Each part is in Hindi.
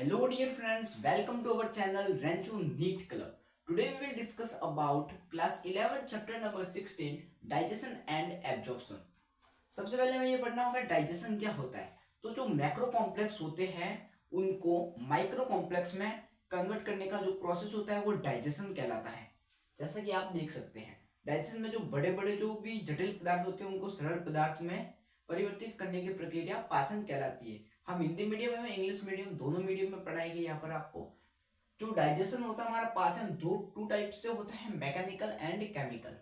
Hello dear friends, welcome to our channel Ranchu NEET Club. Today we will discuss about class 11 chapter number 16 digestion and absorption. सबसे पहले हमें ये पढ़ना होगा डाइजेशन क्या होता है। तो जो मैक्रो कॉम्प्लेक्स होते हैं उनको माइक्रो कॉम्प्लेक्स में कन्वर्ट करने का जो प्रोसेस होता है वो डाइजेशन कहलाता है। जैसा कि आप देख सकते हैं डाइजेशन में जो बड़े बड़े जो भी जटिल पदार्थ होते हैं उनको सरल पदार्थ में परिवर्तित करने की प्रक्रिया पाचन कहलाती है। हम हिंदी मीडियम में इंग्लिश मीडियम दोनों मीडियम में पढ़ाएंगे। यहाँ पर आपको जो डाइजेशन होता है हमारा पाचन टू टाइप से होता है, मैकेनिकल एंड केमिकल।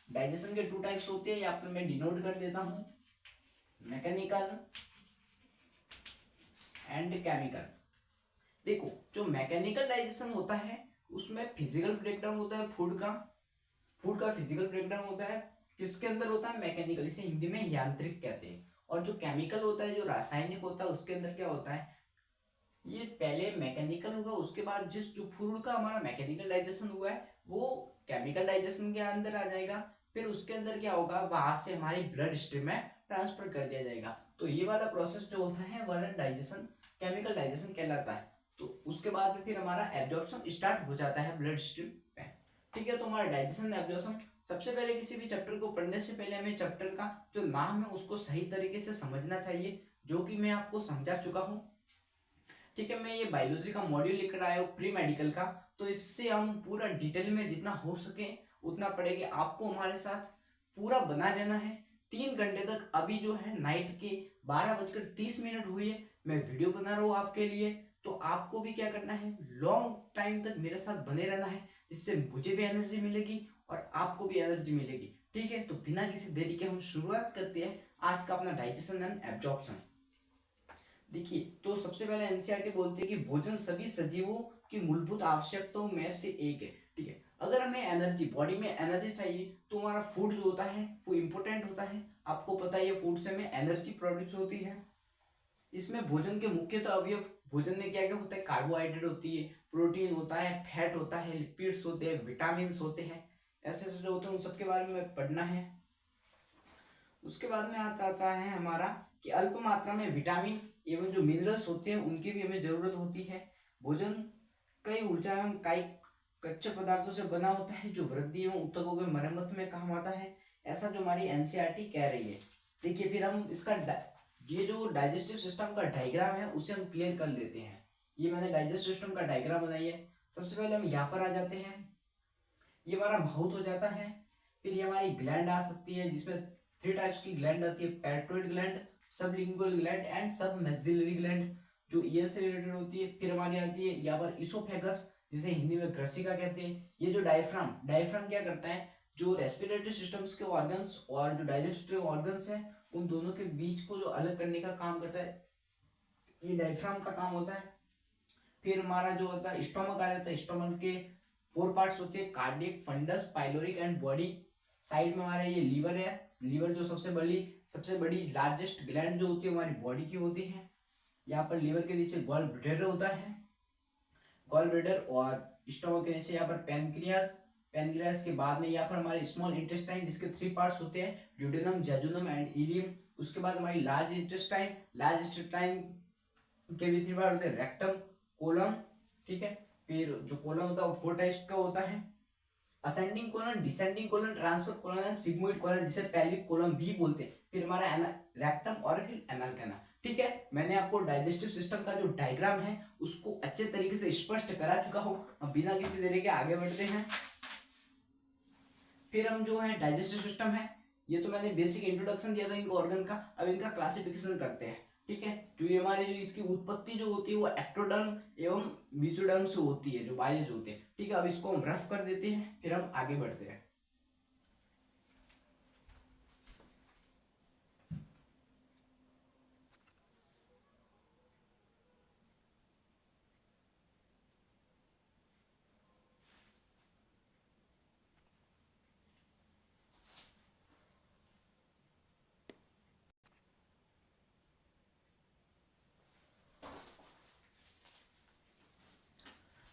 डाइजेशन के टू टाइप्स होते हैं, यहाँ पर मैं डिनोट कर देता हूँ, मैकेनिकल एंड केमिकल। देखो जो मैकेनिकल डाइजेशन होता है उसमें फिजिकल ब्रेकडाउन होता है फूड का फिजिकल ब्रेकडाउन होता है। किसके अंदर होता है? मैकेनिकल, इसे हिंदी में यांत्रिक कहते हैं। और जो केमिकल होता है, जो रासायनिक होता है, उसके अंदर क्या होता है, ये पहले मैकेनिकल होगा, उसके बाद जिस जो फूड का हमारा मैकेनिकल डाइजेशन हुआ है वो केमिकल डाइजेशन के अंदर आ जाएगा। फिर उसके अंदर क्या होगा, वहां से हमारी ब्लड स्ट्रीम में ट्रांसफर कर दिया जाएगा। तो ये वाला प्रोसेस जो होता है वाला डाइजेशन केमिकल डाइजेशन कहलाता है। तो उसके बाद में फिर हमारा एब्जॉर्प्शन स्टार्ट हो जाता है ब्लड स्ट्रीम में। ठीक है, तो हमारा डाइजेशन एब्जॉर्प्शन, सबसे पहले किसी भी चैप्टर को पढ़ने से पहले हमें चैप्टर का जो नाम है उसको सही तरीके से समझना चाहिए, जो कि मैं आपको समझा चुका हूँ। ठीक है, मैं ये बायोलॉजी का मॉड्यूल लेकर आया हूँ प्री मेडिकल का, तो इससे हम पूरा डिटेल में जितना हो सके उतना पढ़ेंगे। आपको हमारे साथ पूरा बना रहना है 3 घंटे तक। अभी जो है नाइट के 12:30 हुई है, मैं वीडियो बना रहा हूँ आपके लिए। तो आपको भी क्या करना है, लॉन्ग टाइम तक मेरे साथ बने रहना है, जिससे मुझे भी एनर्जी मिलेगी और आपको भी एनर्जी मिलेगी। ठीक है, तो बिना किसी देरी के हम शुरुआत करते हैं आज का अपना डाइजेशन एंड एब्जॉर्प्शन। देखिए, तो सबसे पहले एनसीईआरटी बोलती है कि भोजन सभी सजीवों की मूलभूत आवश्यकताओं में से एक है। ठीक है, अगर हमें एनर्जी, बॉडी में एनर्जी चाहिए तो हमारा फूड जो होता है वो इंपॉर्टेंट होता है। आपको पता है फूड से हमें एनर्जी प्रोड्यूस होती है। इसमें भोजन के मुख्यतः अवयव, भोजन में क्या क्या होता है, कार्बोहाइड्रेट होती है, प्रोटीन होता है, फैट होता है, लिपिड्स होते हैं, विटामिन होते हैं। ऐसे ऐसे जो होते हैं उन सबके बारे में पढ़ना है। उसके बाद में आता है हमारा कि अल्प मात्रा में विटामिन एवं जो मिनरल्स होते हैं उनकी भी हमें जरूरत होती है। भोजन कई ऊर्जा एवं कई कच्चे पदार्थों से बना होता है जो वृद्धि एवं ऊतकों के मरम्मत में काम आता है, ऐसा जो हमारी एनसीईआरटी कह रही है। देखिए, फिर हम इसका ये जो डाइजेस्टिव सिस्टम का डायग्राम है उसे हम क्लियर कर लेते हैं। ये मैंने डाइजेस्टिव सिस्टम का डायग्राम बनाई है। सबसे पहले हम यहाँ पर आ जाते हैं, ये हमारा माउथ हो जाता है। फिर ये हमारी ग्लैंड आ सकती है, जिसमें 3 टाइप्स की ग्लैंड आती है, parotid gland, sublingual gland and sub maxillary gland, जो ईयर से रिलेटेड होती है। फिर हमारी आती है यहाँ पर इसोफेगस, जिसे हिंदी में ग्रसिका कहते हैं। ये जो डायफ्राम, डायफ्राम क्या करता है, जो रेस्पिरेटरी सिस्टम्स के ऑर्गन्स और जो डाइजेस्टिव ऑर्गन्स हैं उन दोनों के बीच को जो अलग करने का काम करता है, ये डायफ्राम का काम होता है। फिर हमारा जो होता है स्टोमक आ जाता है। स्टोमक के 4 पार्ट्स होते हैं, cardiac, fundus, pyloric and body. Side में हमारा ये लीवर है। लीवर जो सबसे बड़ी लार्जेस्ट ग्लैंड जो होती है हमारी बॉडी की होती है। यहाँ पर लीवर के नीचे गॉल ब्लैडर होता है, गॉल ब्लैडर, और स्टोमक के नीचे यहाँ पर पैनक्रियास। पैनक्रियास के बाद में यहाँ पर हमारे स्मॉल इंटेस्टाइन, जिसके 3 पार्ट्स होते हैं, ड्यूडेनम, जेजुनम एंड इलियम। उसके बाद हमारी लार्ज इंटेस्टाइन, लार्ज इंटेस्टाइन के भी 3 पार्ट होते हैं, रेक्टम, कोलन। ठीक है, फिर जो कोलन होता है वो 4 टाइप्स का होता है, ascending colon, descending colon, transfer colon and sigmoid colon, जिसे पेल्विक कोलन भी बोलते हैं। फिर हमारा रेक्टम और फिर एनल कैनाल। ठीक है, मैंने आपको डाइजेस्टिव सिस्टम का जो डायग्राम है उसको अच्छे तरीके से स्पष्ट करा चुका हूं। अब बिना किसी देरी के आगे बढ़ते हैं। फिर हम जो है डाइजेस्टिव सिस्टम है, ये तो मैंने बेसिक इंट्रोडक्शन दिया था इनका ऑर्गन का। अब इनका क्लासिफिकेशन करते हैं। ठीक है, जो ये हमारी जो इसकी उत्पत्ति जो होती है वो एक्टोडर्म एवं मेसोडर्म से होती है, जो बाह्य होते हैं। ठीक है, अब इसको हम रफ कर देते हैं, फिर हम आगे बढ़ते हैं।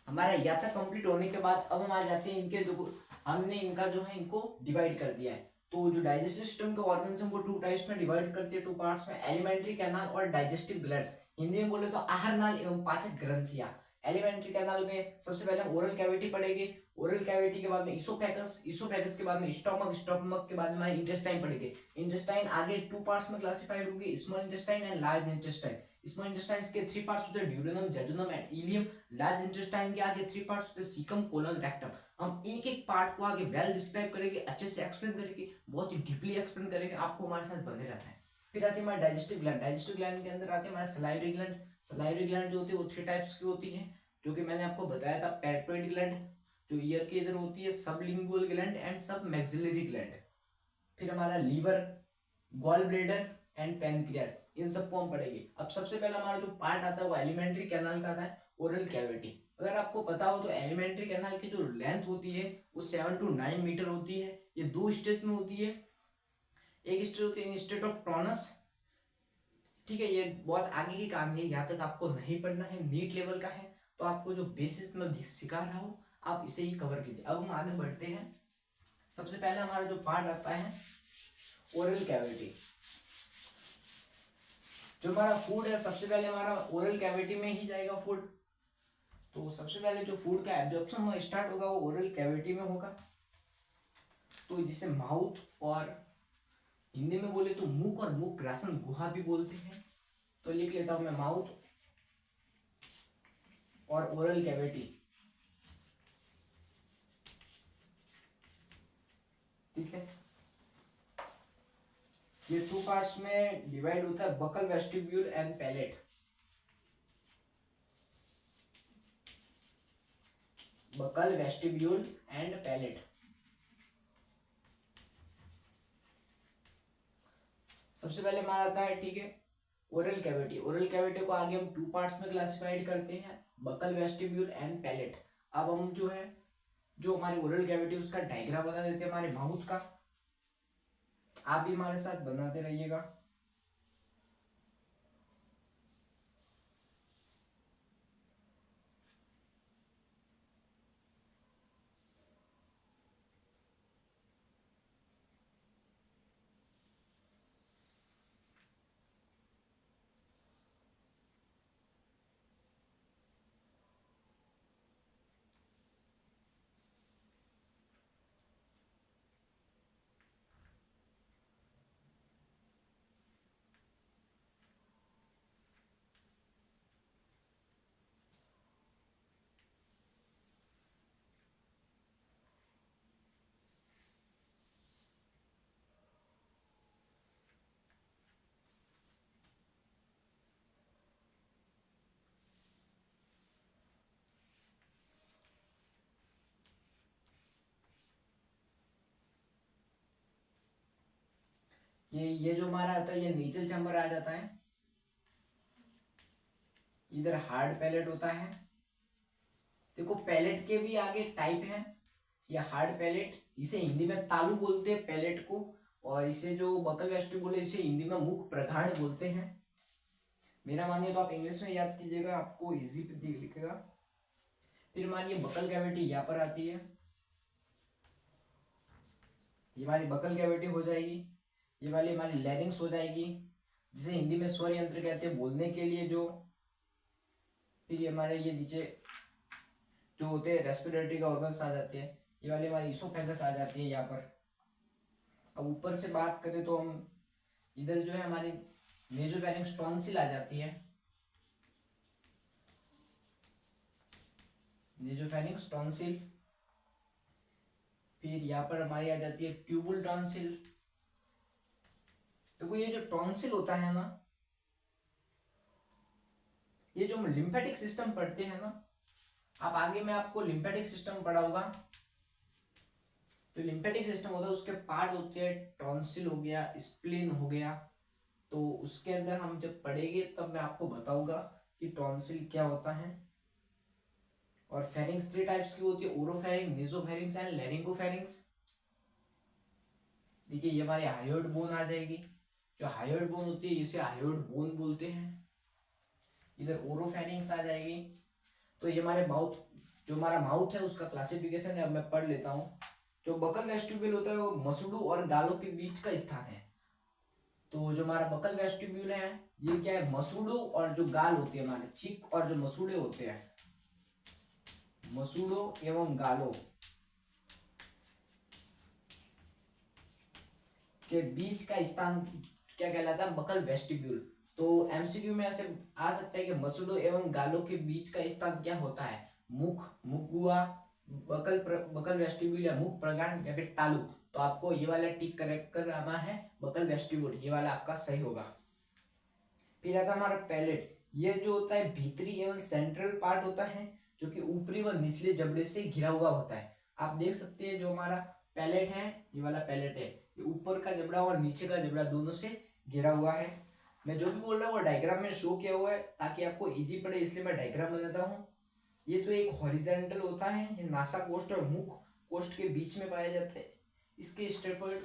हमारा यात्रा कंप्लीट होने के बाद अब हम आ जाते हैं इनके जो, हमने इनका जो है इनको डिवाइड कर दिया है। तो जो डाइजेस्टिव सिस्टम के ऑर्गन्स हैं वो टू टाइप्स में डिवाइड करती है, टू पार्ट्स में, एलिमेंट्री कैनाल और डाइजेस्टिव ग्लैंड्स। हिंदी में बोले तो आहार नाल एवं पाचक ग्रंथियां। एलिमेंट्री कैनाल में सबसे पहले हम ओरल कैविटी पढ़ेंगे, ओरल कैविटी के बाद में इसोफेगस, इसोफेगस के बाद में स्टोमक, स्टोमक के बाद में इंटेस्टाइन पढ़ेंगे। इंटेस्टाइन आगे टू पार्ट्स में क्लासिफाइड होगी, small intestine and large intestine. Small intestine के थ्री पार्ट्स होते हैं, duodenum, jejunum and ileum. Large intestine के आगे थ्री पार्ट्स होते हैं, सीकम, कोलन, रेक्टम। हम एक एक पार्ट को आगे वेल डिस्क्राइब करेंगे, अच्छे से एक्सप्लेन करेंगे, बहुत ही डीपली एक्सप्लेन करेंगे, आपको हमारे साथ बने रहना है। फिर आती है हमारा डाइजेस्टिव ग्लैंड। डाइजेस्टिव ग्लैंड के अंदर आते हैं हमारा सलाइवरी ग्लैंड। सलाइवरी ग्लैंड जो होती है वो थ्री टाइप्स की होती है, जो कि मैंने आपको बताया था। पैराटॉइड ग्लैंड जो ईयर के इधर होती है, sublingual gland and sub maxillary gland. फिर हमारा liver, gall bladder and pancreas, इन सबको हम पढ़ेंगे। अब सबसे पहला हमारा जो पार्ट आता है वो एलिमेंट्री कैनाल का आता है, ओरल कैविटी। अगर आपको पता हो तो एलिमेंट्री कैनाल की जो लेंथ होती है वो 7 to 9 मीटर होती है। ये दो स्टेज में होती है। एक स्टेज होती है इन स्टेट ऑफ टॉनस, ठीक है, ये बहुत आगे की कहानी है, यहाँ तक आपको नहीं पढ़ना है, नीट लेवल का है, तो आपको जो बेसिस में सिखा रहा हूँ आप इसे ही कवर कीजिए। अब हम आगे बढ़ते हैं। सबसे पहले हमारा जो पार्ट आता है ओरल कैविटी। जो हमारा फूड है सबसे पहले हमारा ओरल कैविटी में ही जाएगा फूड। तो सबसे पहले जो फूड का एब्जॉर्प्शन स्टार्ट होगा वो ओरल कैविटी में होगा, तो जिसे माउथ और हिंदी में बोले तो मुख और मुख ग्रासन गुहा भी बोलते हैं। तो लिख लेता हूं मैं माउथ और ओरल कैविटी, ठीक है। ये टू पार्ट्स में डिवाइड होता है, buccal, vestibule and palate. Buccal, vestibule and palate. सबसे पहले हमारा आता है, ठीक है, ओरल कैविटी। ओरल कैविटी को आगे हम टू पार्ट्स में क्लासिफाइड करते हैं, बकल, वेस्टिब्यूल एंड पैलेट। अब हम जो है जो हमारी ओरल कैविटी उसका डायग्राम बना देते हैं हमारे माउथ का। आप भी हमारे साथ बनाते रहिएगा। ये जो हमारा आता है ये नीचल चैम्बर आ जाता है। इधर हार्ड पैलेट होता है। देखो पैलेट के भी आगे टाइप है, ये हार्ड पैलेट, इसे हिंदी में तालू बोलते हैं पैलेट को, और इसे जो बकल वेस्टिब्यूल है इसे हिंदी में मुख प्रघाण बोलते हैं। मेरा मानिए तो आप इंग्लिश में याद कीजिएगा, आपको इजी पे लिखेगा। फिर हमारी ये बकल कैविटी यहाँ पर आती है, ये हमारी बकल कैविटी हो जाएगी। ये वाली हमारी लैरिंग्स हो जाएगी, जिसे हिंदी में स्वर यंत्र कहते हैं बोलने के लिए जो। फिर ये हमारे ये नीचे जो होते हैं रेस्पिरेटरी का ऑर्गन्स आ जाते हैं, ये वाली हमारी इसोफेगस आ जाती है यहाँ पर। अब ऊपर से बात करें तो हम इधर जो है हमारी नेसोफैरिंक्स टॉन्सिल आ जाती है, नेसोफैरिंक्स टॉन्सिल। फिर यहाँ पर हमारी आ जाती है ट्यूबुल टॉन्सिल। देखो ये जो टॉन्सिल होता है ना, ये जो हम लिम्फेटिक सिस्टम पढ़ते हैं ना, आप आगे में आपको लिम्फेटिक सिस्टम पढ़ा होगा। जो लिम्फेटिक सिस्टम होता है उसके पार्ट होते हैं, टॉन्सिल हो गया, स्प्लीन हो गया। तो उसके अंदर हम जब पढ़ेंगे तब मैं आपको बताऊंगा कि टॉन्सिल क्या होता है। और फेरिंग्स थ्री टाइप्स की होती है, ओरोफेरिंग, नेसोफेरिंग्स एंड लैरिंगोफेरिंग्स। देखिए ये हमारी हायोइड बोन आ जाएगी। जो हायोइड बोन होती है इसे हायोइड बोन बोलते हैं। इधर ओरोफेरिंग्स आ जाएगी। तो ये हमारे माउथ, जो हमारा माउथ है उसका क्लासिफिकेशन है, अब मैं पढ़ लेता हूँ। जो बकल वेस्टिब्यूल होता है वो मसूड़ों और गालों के बीच का स्थान है। तो जो हमारा बकल वेस्टिब्यूल है ये क्या है, मसूड़ों और जो गाल होते हैं हमारे चिक और जो मसूड़े होते हैं, मसूड़ों एवं गालों के बीच का स्थान क्या कहलाता है, बकल वेस्टिब्यूल। तो एमसीक्यू में ऐसे आ सकता है कि मसूड़ों एवं गालों के बीच का स्थान क्या होता है, मुख, मुखगुआ, बकल वेस्टिब्यूल या मुख प्रगांड या फिर तालु। तो आपको ये वाला टिक करेक्ट कराना है, बकल वेस्टिब्यूल, ये वाला आपका सही होगा। फिर आता हमारा पैलेट। ये जो होता है भीतरी एवं सेंट्रल पार्ट होता है जो कि ऊपरी व निचले जबड़े से घिरा हुआ होता है। आप देख सकते हैं जो हमारा पैलेट है, ये वाला पैलेट है, ये ऊपर का जबड़ा और नीचे का जबड़ा दोनों से घिरा हुआ है। मैं जो भी बोल रहा हूँ वो डायग्राम में शो किया हुआ है ताकि आपको इजी पड़े, इसलिए मैं डायग्राम बनाता हूँ। ये जो एक हॉरिजॉन्टल होता है ये नासा कोस्ट और मुख कोस्ट के बीच में पाया जाता है। इसके स्टेपर्ड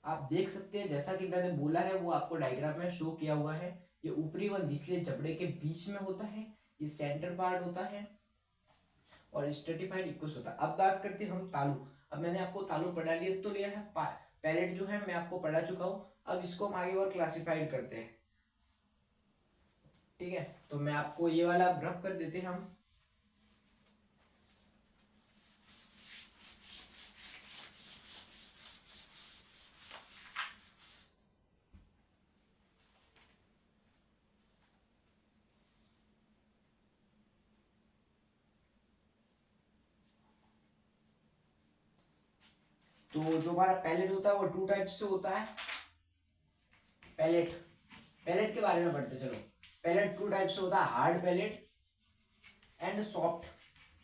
आप देख सकते हैं, जैसा कि मैंने बोला है वो आपको डायग्राम में शो किया हुआ है। ये ऊपरी व निचले जबड़े के बीच में होता है, ये सेंटर पार्ट होता है और स्ट्रेटिफाइड इक्वस होता है। अब बात करते हैं हम तालु। अब मैंने आपको तालु पढ़ा लिया तो लिया है, पैलेट जो है मैं आपको पढ़ा चुका हूँ। अब इसको हम आगे और क्लासिफाइड करते हैं, ठीक है। तो मैं आपको ये वाला रफ कर देते हैं हम। तो जो हमारा पैलेट होता है वो टू टाइप से होता है। पैलेट, पैलेट के बारे में पढ़ते चलो। पैलेट टू टाइप से होता है, हार्ड पैलेट एंड सॉफ्ट,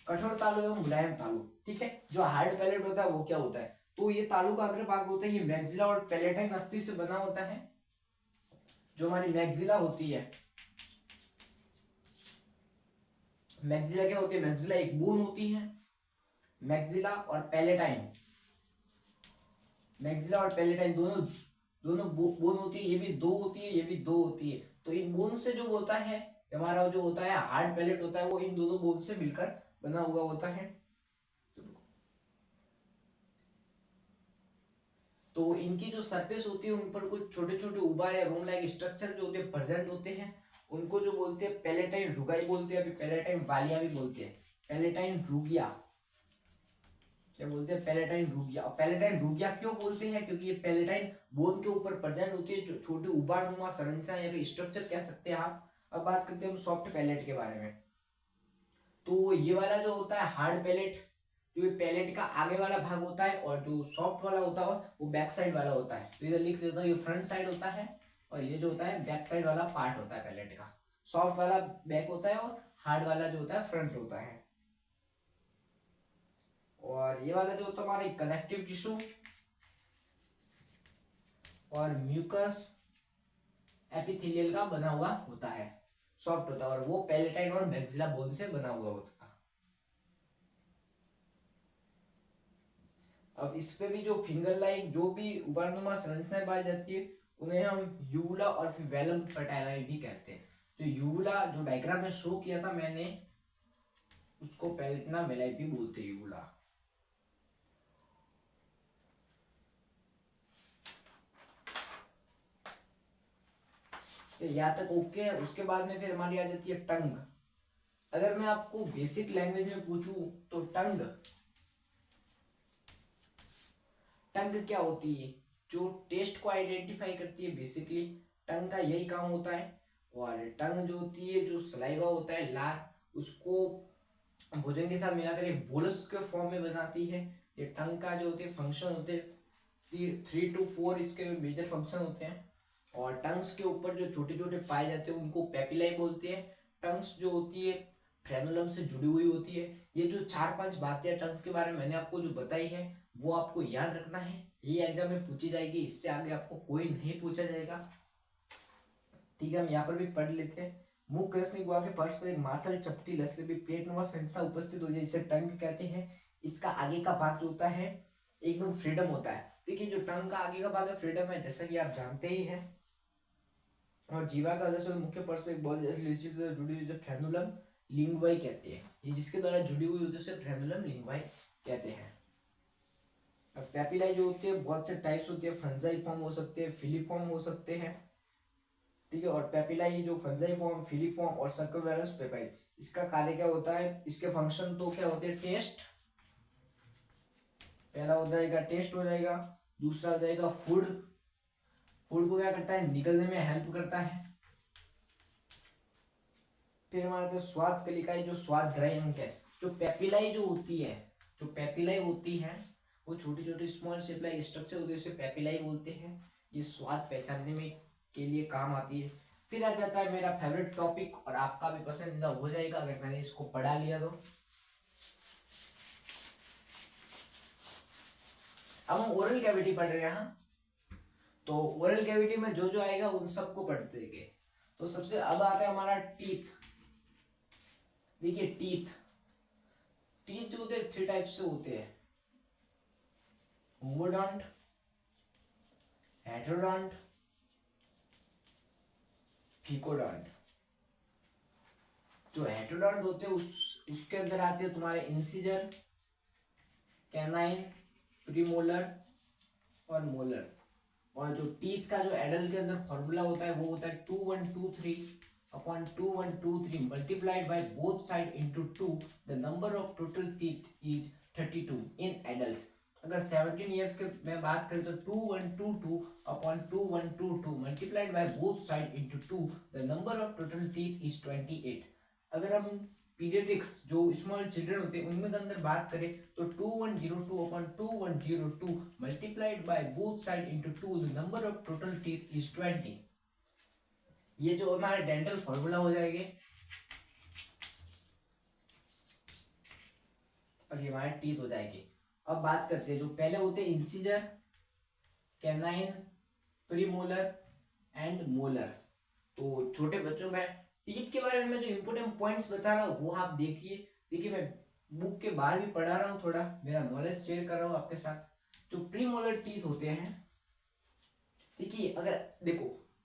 कठोर तालु एवं मुलायम तालु, ठीक है। जो हार्ड पैलेट होता है वो क्या होता है, तो ये तालु का अग्र भाग होता है, ये मैक्सिला और पैलेटाइन अस्थि से बना होता है। जो हमारी मैक्सिला होती है, मैक्सिला क्या होती है, मैक्सिला एक बोन होती है। मैक्सिला और पैलेटाइन, मैक्सिला और पैलेटाइन दोनों दोनों बोन होती है, ये भी दो होती है, ये भी दो होती है। तो इन बोन से जो होता है हमारा जो होता है हार्ड पैलेट होता है वो इन दोनों बोन से मिलकर बना हुआ होता है। तो इनकी जो सरफेस होती है उन पर कुछ छोटे छोटे उबार या रोम लाइक स्ट्रक्चर जो होते हैं प्रेजेंट होते हैं, उनको जो बोलते हैं पैलेटाइन रुगाई बोलते हैं, अभी पैलेटाइन वालिया भी बोलते हैं, पैलेटाइन रूगिया, क्या बोलते हैं, पैलेटाइन रूगिया। और पैलेटाइन रूगिया क्यों बोलते हैं, क्योंकि ये पैलेटाइन बोन के ऊपर प्रेजेंट होती है, जो छोटी उबार नुमा संरचना या फिर स्ट्रक्चर कह सकते हैं आप। अब बात करते हैं हम सॉफ्ट पैलेट के बारे में। तो ये वाला जो होता है हार्ड पैलेट, जो ये पैलेट का आगे वाला भाग होता है, और जो सॉफ्ट वाला होता है वो बैक साइड वाला होता है। तो इधर लिख देता हूँ, ये फ्रंट साइड होता है और ये जो होता है बैक साइड वाला पार्ट होता है पैलेट का। सॉफ्ट वाला बैक होता है और हार्ड वाला जो होता है फ्रंट होता है। और ये वाला जो होता है हमारा कनेक्टिव टिश्यू और म्यूकस एपिथेलियल का बना हुआ होता है, सॉफ्ट होता है, और वो पैलेटाइन और मैक्सिला बोन से बना हुआ होता है। अब इस पे भी जो फिंगर लाइक जो भी उबारनुमा संरचनाएं पाई जाती है उन्हें हम यूवुला और फिर वेलम फर्टाइलाई भी कहते हैं। तो यूवुला जो डायग्राम में शो किया था मैंने उसको पैलेटना वेलाई भी बोलते हैं, यूवुला। यहाँ तक ओके है। उसके बाद में फिर हमारी आ जाती है टंग। अगर मैं आपको बेसिक लैंग्वेज में पूछूं तो टंग, टंग क्या होती है, जो टेस्ट को आइडेंटिफाई करती है, बेसिकली टंग का यही काम होता है। और टंग जो होती है, जो सलाइवा होता है लार, उसको भोजन के साथ मिलाकर एक बोलस के फॉर्म में बनाती है। ये टंग का जो होते हैं फंक्शन होते हैं 3 to 4 इसके मेजर फंक्शन होते हैं। और टंग्स के ऊपर जो छोटे छोटे पाए जाते हैं उनको पेपिलाई बोलते हैं। टंग्स जो होती है फ्रेनुलम से जुड़ी हुई होती है। ये जो 4-5 बातें टंग्स के बारे में मैंने आपको जो बताई है वो आपको याद रखना है, ये एग्जाम में पूछी जाएगी, इससे आगे आपको कोई नहीं पूछा जाएगा, ठीक है। हम यहाँ पर भी पढ़ लेते हैं। मुख रश्मि गुहा के फर्श पर एक मांसल चपटी लसरेबी पेटनुमा संरचना उपस्थित हो जाए, इसे टंग कहते हैं। इसका आगे का भाग जो होता है एकदम फ्रीडम होता है। देखिए जो टंग का आगे का भाग है फ्रीडम है, जैसा कि आप जानते ही हैं। और जीवा का अदर मुख्य पर्स पे एक बॉल जैसी जुड़ी हुई फ्रेनुलम लिंगवाई कहते हैं। ये जिसके द्वारा जुड़ी हुई होती है उसे फ्रेनुलम लिंगवाई कहते हैं। पेपिलाई जो होती है बहुत से टाइप्स होते हैं, फंजाई फॉर्म हो सकते हैं, फिलीफॉर्म हो सकते हैं, ठीक है। और पेपिलाई जो फंजाई फॉर्म, फिलीफॉर्म और सर्कुलेरस पेपाई, इसका कार्य क्या होता है, इसके फंक्शन तो क्या होते हैं, टेस्ट, पहला हो जाएगा टेस्ट हो जाएगा, दूसरा हो जाएगा फूड, फूड को क्या करता है, निकलने में हेल्प करता है। फिर हमारे स्वाद कलिकाएं जो स्वाद ग्राही अंग है, जो पेपिलाई जो होती है, जो पेपिलाई होती है वो छोटी छोटी स्मॉल शेप लाइक स्ट्रक्चर होती है, उसे पेपिलाई बोलते हैं। ये स्वाद पहचानने में के लिए काम आती है। फिर आ जाता है मेरा फेवरेट टॉपिक और आपका भी पसंदीदा हो जाएगा अगर मैंने इसको पढ़ा लिया तो। अब हम ओरल कैविटी पढ़ रहे हैं। हाँ, तो ओरल कैविटी में जो जो आएगा उन सबको पढ़ते गए। तो सबसे अब आता है हमारा टीथ। देखिए टीथ, टीथ जो होते हैं 3 टाइप से होते हैं, होमोडोंट, हेटेरोडोंट, फिकोडोंट। जो हेटेरोडोंट होते हैं उसके अंदर आते हैं तुम्हारे इंसिजर, कैनाइन, प्रीमोलर और मोलर। और जो टीथ का जो एडल्ट के अंदर फॉर्मूला होता है वो होता है 2123 upon 2123 multiplied by both side into 2, the number of total teeth is 32 in adults। अगर 17 years के मैं बात करें तो 2122 upon 2122 multiplied by both side into 2, the number of total teeth is 28। अगर हम पीडियाट्रिक्स जो स्मॉल चिल्ड्रन होते हैं उनमें अंदर बात करें तो 2102 upon 2102 multiplied by both side into 2, the number of total teeth is 20। ये जो हमारे डेंटल फॉर्मूला हो जाएंगे और ये हमारे टीथ हो जाएंगे। अब बात करते हैं जो पहले होते हैं incisor, canine, premolar and molar. तो छोटे बच्चों में टीथ के बारे में जो इंपोर्टेंट पॉइंट्स बता रहा हूँ वो आप देखिए मैं बुक के बाहर भी पढ़ा रहा हूँ, थोड़ा मेरा नॉलेज शेयर कर रहा हूँ आपके साथ। जो प्रीमोलर टीथ होते हैं, देखिए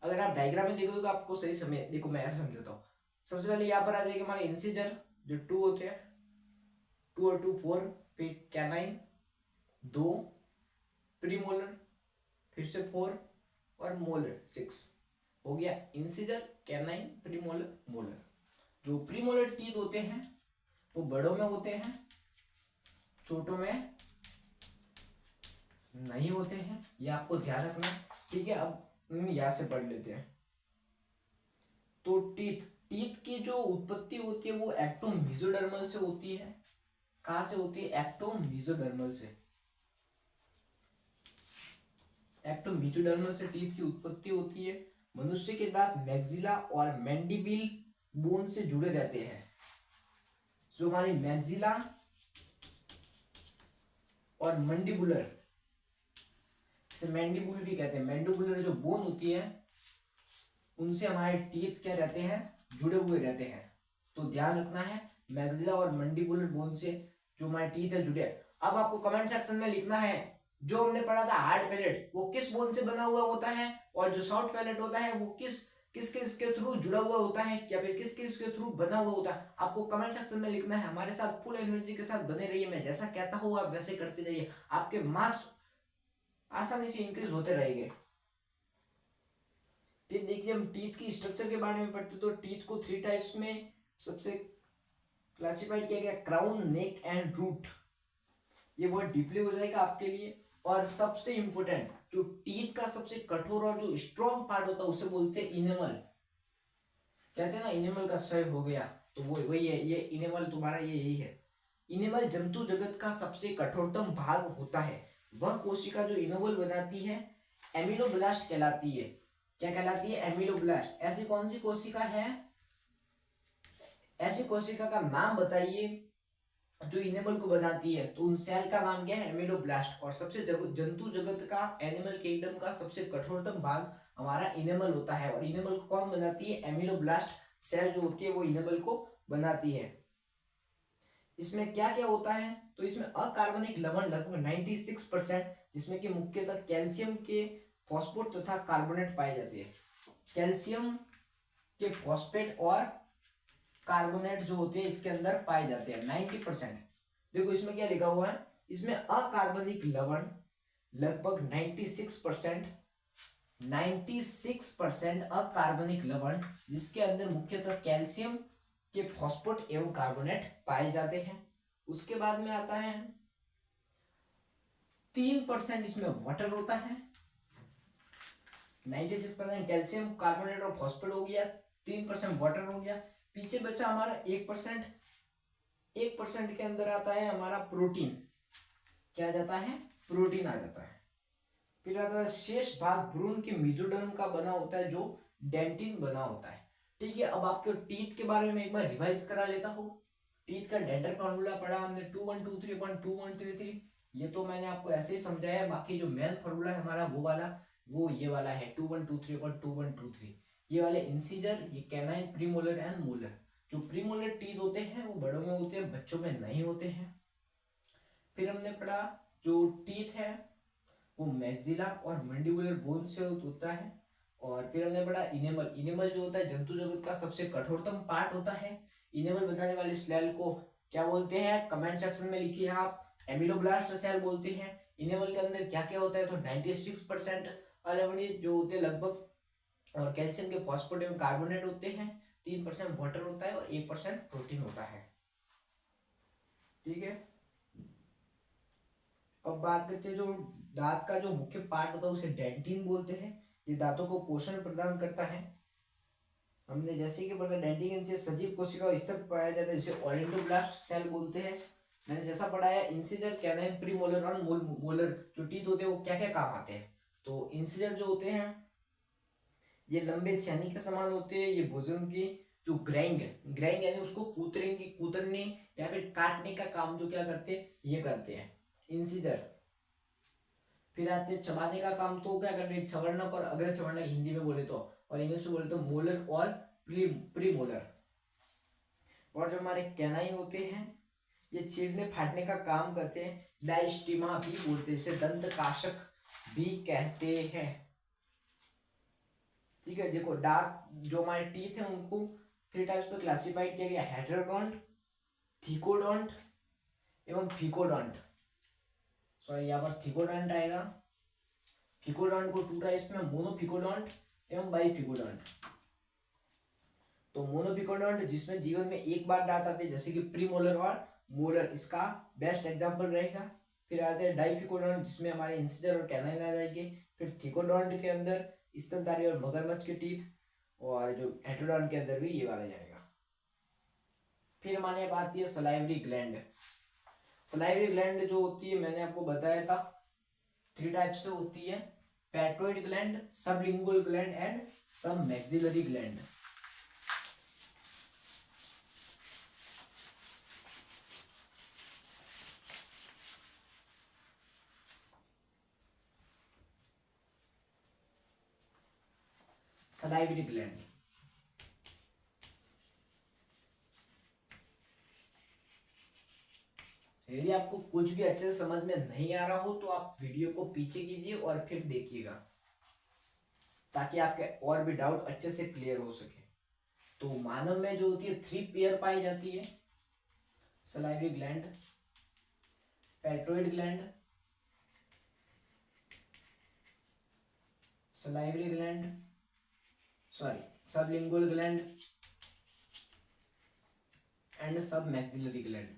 अगर आप डायग्राम में देखोगे तो आपको सही समय, देखो मैं ऐसे समझाता हूँ। सबसे पहले यहाँ पर आ जाएगा हमारे इंसिजर जो 2 होते हैं, 2 और 2 4, फिर कैनाइन 2, प्रीमोलर फिर से 4 और मोलर 6। हो गया इंसिजर, कैनाइन, प्रीमोलर, मोलर। जो प्रीमोलर टीथ होते हैं वो बड़ों में होते हैं, छोटों में नहीं होते हैं, ये आपको ध्यान रखना, ठीक है। अब यहाँ से पढ़ लेते हैं। तो टीथ की जो उत्पत्ति होती है वो एक्टोमीजोडर्मल से होती है। कहां से होती है, एक्टोमीजोडर्मल से। एक्टोमीजोडर्मल से टीथ की उत्पत्ति होती है। मनुष्य के दांत मैक्सिला और मैंडिबिल बोन से जुड़े रहते हैं। जो हमारी मैक्सिला और मंडिबुलर, इसे मैंडिबुल भी कहते हैं, मैंडिबुलर जो बोन होती है उनसे हमारे टीथ क्या रहते हैं, जुड़े हुए रहते हैं। तो ध्यान रखना है मैक्सिला और मंडिबुलर बोन से जो हमारे टीथ है जुड़े। अब आपको कमेंट सेक्शन में लिखना है जो हमने पढ़ा था हार्ड पैलेट वो किस बोन से बना हुआ होता है, और जो सॉफ्ट पैलेट होता है वो किस के थ्रू जुड़ा हुआ होता है, या फिर किसके थ्रू बना हुआ होता है। आपको कमेंट सेक्शन में लिखना है। हमारे साथ फुल एनर्जी के साथ बने रहिए, मैं जैसा कहता हूँ आप वैसे करते जाइए, आपके मार्क्स आसानी से इंक्रीज होते रहेंगे। फिर देखिए हम टीथ की स्ट्रक्चर के बारे में पढ़ते तो टीथ को 3 टाइप्स में सबसे क्लासिफाइड किया गया, क्राउन, नेक एंड रूट। ये बहुत डीपली हो जाएगा आपके लिए। और सबसे इंपोर्टेंट जो टीथ का सबसे कठोर और जो स्ट्रॉन्ग पार्ट होता है उसे बोलते हैं इनेमल। कहते हैं ना इनेमल का क्षय हो गया, तो वो वही है, ये इनेमल तुम्हारा ये यही है। इनेमल जंतु जगत का सबसे कठोरतम भाग होता है। वह कोशिका जो इनेमल बनाती है एमिलोब्लास्ट कहलाती है। क्या कहलाती है, एमिलोब्लास्ट। ऐसी कौन सी कोशिका है, ऐसी कोशिका का नाम बताइए जो इनेमल को बनाती है। तो उन सेल का नाम क्या है, एमिलोब्लास्ट। और सबसे जंतु जगत का, एनिमल किंगडम का सबसे कठोरतम भाग हमारा इनेमल होता है। और इनेमल को कौन बनाती है, एमिलोब्लास्ट सेल जो होती है वो इनेमल को बनाती है। इसमें क्या क्या होता है, तो इसमें अकार्बनिक लवण लगभग 96%, जिसमें कि मुख्यतः कैल्शियम के फॉस्फेट तथा कार्बोनेट पाए जाते हैं। कैल्शियम के फॉस्फेट और कार्बोनेट जो होते हैं इसके अंदर पाए जाते हैं 90%। देखो इसमें क्या लिखा हुआ है, इसमें अकार्बनिक लवण लगभग 96% अकार्बनिक लवण, जिसके अंदर मुख्यतः कैल्शियम के फॉस्फेट एवं कार्बोनेट पाए जाते हैं। उसके बाद में आता है 3% इसमें वाटर होता है। 96% कैल्शियम, कार्बोनेट और फॉस्फेट हो गया, 3% वाटर हो गया। पीछे बचा हमारा 1%। 1% के अंदर आता है हमारा प्रोटीन। क्या आ जाता है? प्रोटीन आ जाता है। फिर आता है शेष भाग भ्रूण के मेसोडर्म का बना होता है, जो डेंटिन बना होता है। ठीक है, अब आपके टीथ के बारे में एक बार रिवाइज करा लेता हूँ। टीथ का डेंटल फॉर्मूला पढ़ा हमने 2123.2133। ये तो मैंने आपको ऐसे ही समझाया। बाकी जो मेन फॉर्मूला है हमारा वो ये वाला है 2123.2123। ये वाले इंसीजर, ये कैनाइन, प्रीमोलर एंड मोलर। जो प्रीमोलर टीथ होते हैं वो बड़ों में होते हैं, बच्चों में नहीं होते हैं। फिर हमने पढ़ा जो टीथ है वो मैक्सिला और मैंडिबुलर बोन से होता है। और फिर हमने पढ़ा इनेमल। इनेमल जो होता है जंतु जगत का सबसे कठोरतम पार्ट होता है। इनेमल बनाने वाले सेल को क्या बोलते हैं? कमेंट सेक्शन में लिखिए आप। एमिलोब्लास्ट सेल बोलते हैं। इनेमल के अंदर क्या क्या होता है? तो 96% अल्वेनियस जो होते हैं लगभग, और कैल्शियम के फॉस्फेट एवं कार्बोनेट होते हैं। 3% वाटर होता है और 1% प्रोटीन होता है। ठीक है, अब बात करते हैं जो दांत का जो मुख्य पार्ट होता है उसे डेंटिन बोलते हैं। ये दांतों को पोषण प्रदान करता है। हमने जैसे कि पढ़ा डेंटिन से सजीव कोशिका स्तर पाया जाता है, जिसे ओडेंटोब्लास्ट सेल बोलते हैं। मैंने जैसा पढ़ाया इंसिजर, कैनाइन, प्रीमोलर और मोलर जो टीथ होते हैं वो क्या क्या काम आते हैं। तो इंसिजर जो होते हैं ये लंबे छेनी के समान होते हैं। ये भोजन की जो ग्राइंग यानी उसको कूतरने या फिर काटने का काम जो क्या करते हैं, ये करते हैं इंसिजर। फिर आते हैं चबाने का काम, तो क्या करते हैं? छवर्णक और अग्र छवर्णक हिंदी में बोले तो, और इंग्लिश में बोले तो मोलर और प्रीमोलर। और जो हमारे कैनाइन होते हैं ये चीरने फाड़ने का काम करते हैं। डायस्टीमा भी बोलते हैं, इसे दंत काशक भी कहते हैं। ठीक है, देखो डार्क जो हमारे टीथ हैं उनको 3 टाइप्स में क्लासिफाइड किया गया, हेटेरोडोंट, थिकोडोंट एवं फिकोडोंट। सॉरी, यहाँ पर थिकोडोंट आएगा। फिकोडोंट को 2 टाइप्स में, मोनोफिकोडोंट एवं बाइफिकोडोंट। तो मोनोफिकोडोंट जिसमें जीवन में एक बार दांत आते हैं, जैसे कि प्रीमोलर और मोलर, इसका बेस्ट एग्जांपल रहेगा। फिर आते हैं डाइफिकोडोंट जिसमें हमारे इंसिजर और कैनाइन आ जाएंगे। फिर थिकोडोंट के अंदर स्तनधारी और मगरमच्छ के टीथ, और जो हेटेरोडोंट के अंदर भी ये वाला जाएगा। फिर हमारे पास आती है सलाइवरी ग्लैंड। सलाइवरी ग्लैंड जो होती है मैंने आपको बताया था 3 टाइप से होती है, parotid gland, sublingual gland and sub maxillary gland. Salivary gland, यदि आपको कुछ भी अच्छे से समझ में नहीं आ रहा हो तो आप वीडियो को पीछे कीजिए और फिर देखिएगा, ताकि आपके और भी डाउट अच्छे से क्लियर हो सके। तो मानव में जो होती है 3 पेयर पाई जाती है, salivary gland, parotid gland, salivary gland, sorry sublingual gland and sub maxillary gland.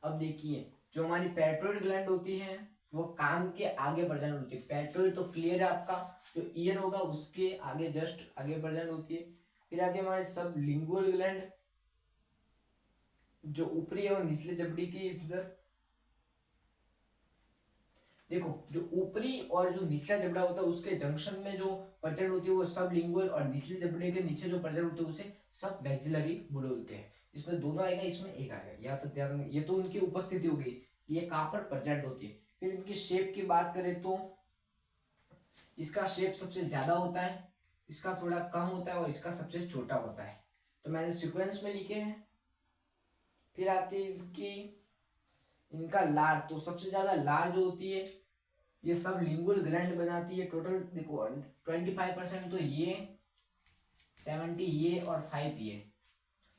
अब देखिए जो हमारी पैट्रोइड ग्लैंड होती है वो कान के आगे प्रेजेंट होती है। पैट्रोइड तो क्लियर है आपका, जो ईयर होगा उसके आगे जस्ट आगे प्रेजेंट होती है। फिर आती है हमारी सब लिंगुअल ग्लैंड, जो ऊपरी एवं निचले जबड़ी की इधर, देखो जो ऊपरी और जो निचला जबड़ा होता है उसके जंक्शन में जो प्रेजेंट होती है वो सब लिंगुअल, और निचले जबड़े के नीचे जो प्रेजेंट होते हैं उसे सब मैक्सिलरी बोलते हैं। इसमें दोनों आएगा, इसमें एक आएगा, या तो ध्यान, ये तो उनकी उपस्थिति होगी, ये कहाँ पर प्रेजेंट होती है। फिर इनकी शेप की बात करें तो इसका शेप सबसे ज्यादा होता है, इसका थोड़ा कम होता है और इसका सबसे छोटा होता है। तो मैंने सीक्वेंस में लिखे हैं। फिर आती है इनकी इनका लार, तो सबसे ज्यादा लार जो होती है ये सब लिंगुअल ग्लैंड बनाती है। टोटल देखो 25% तो ये, 70 ये और 5 ये,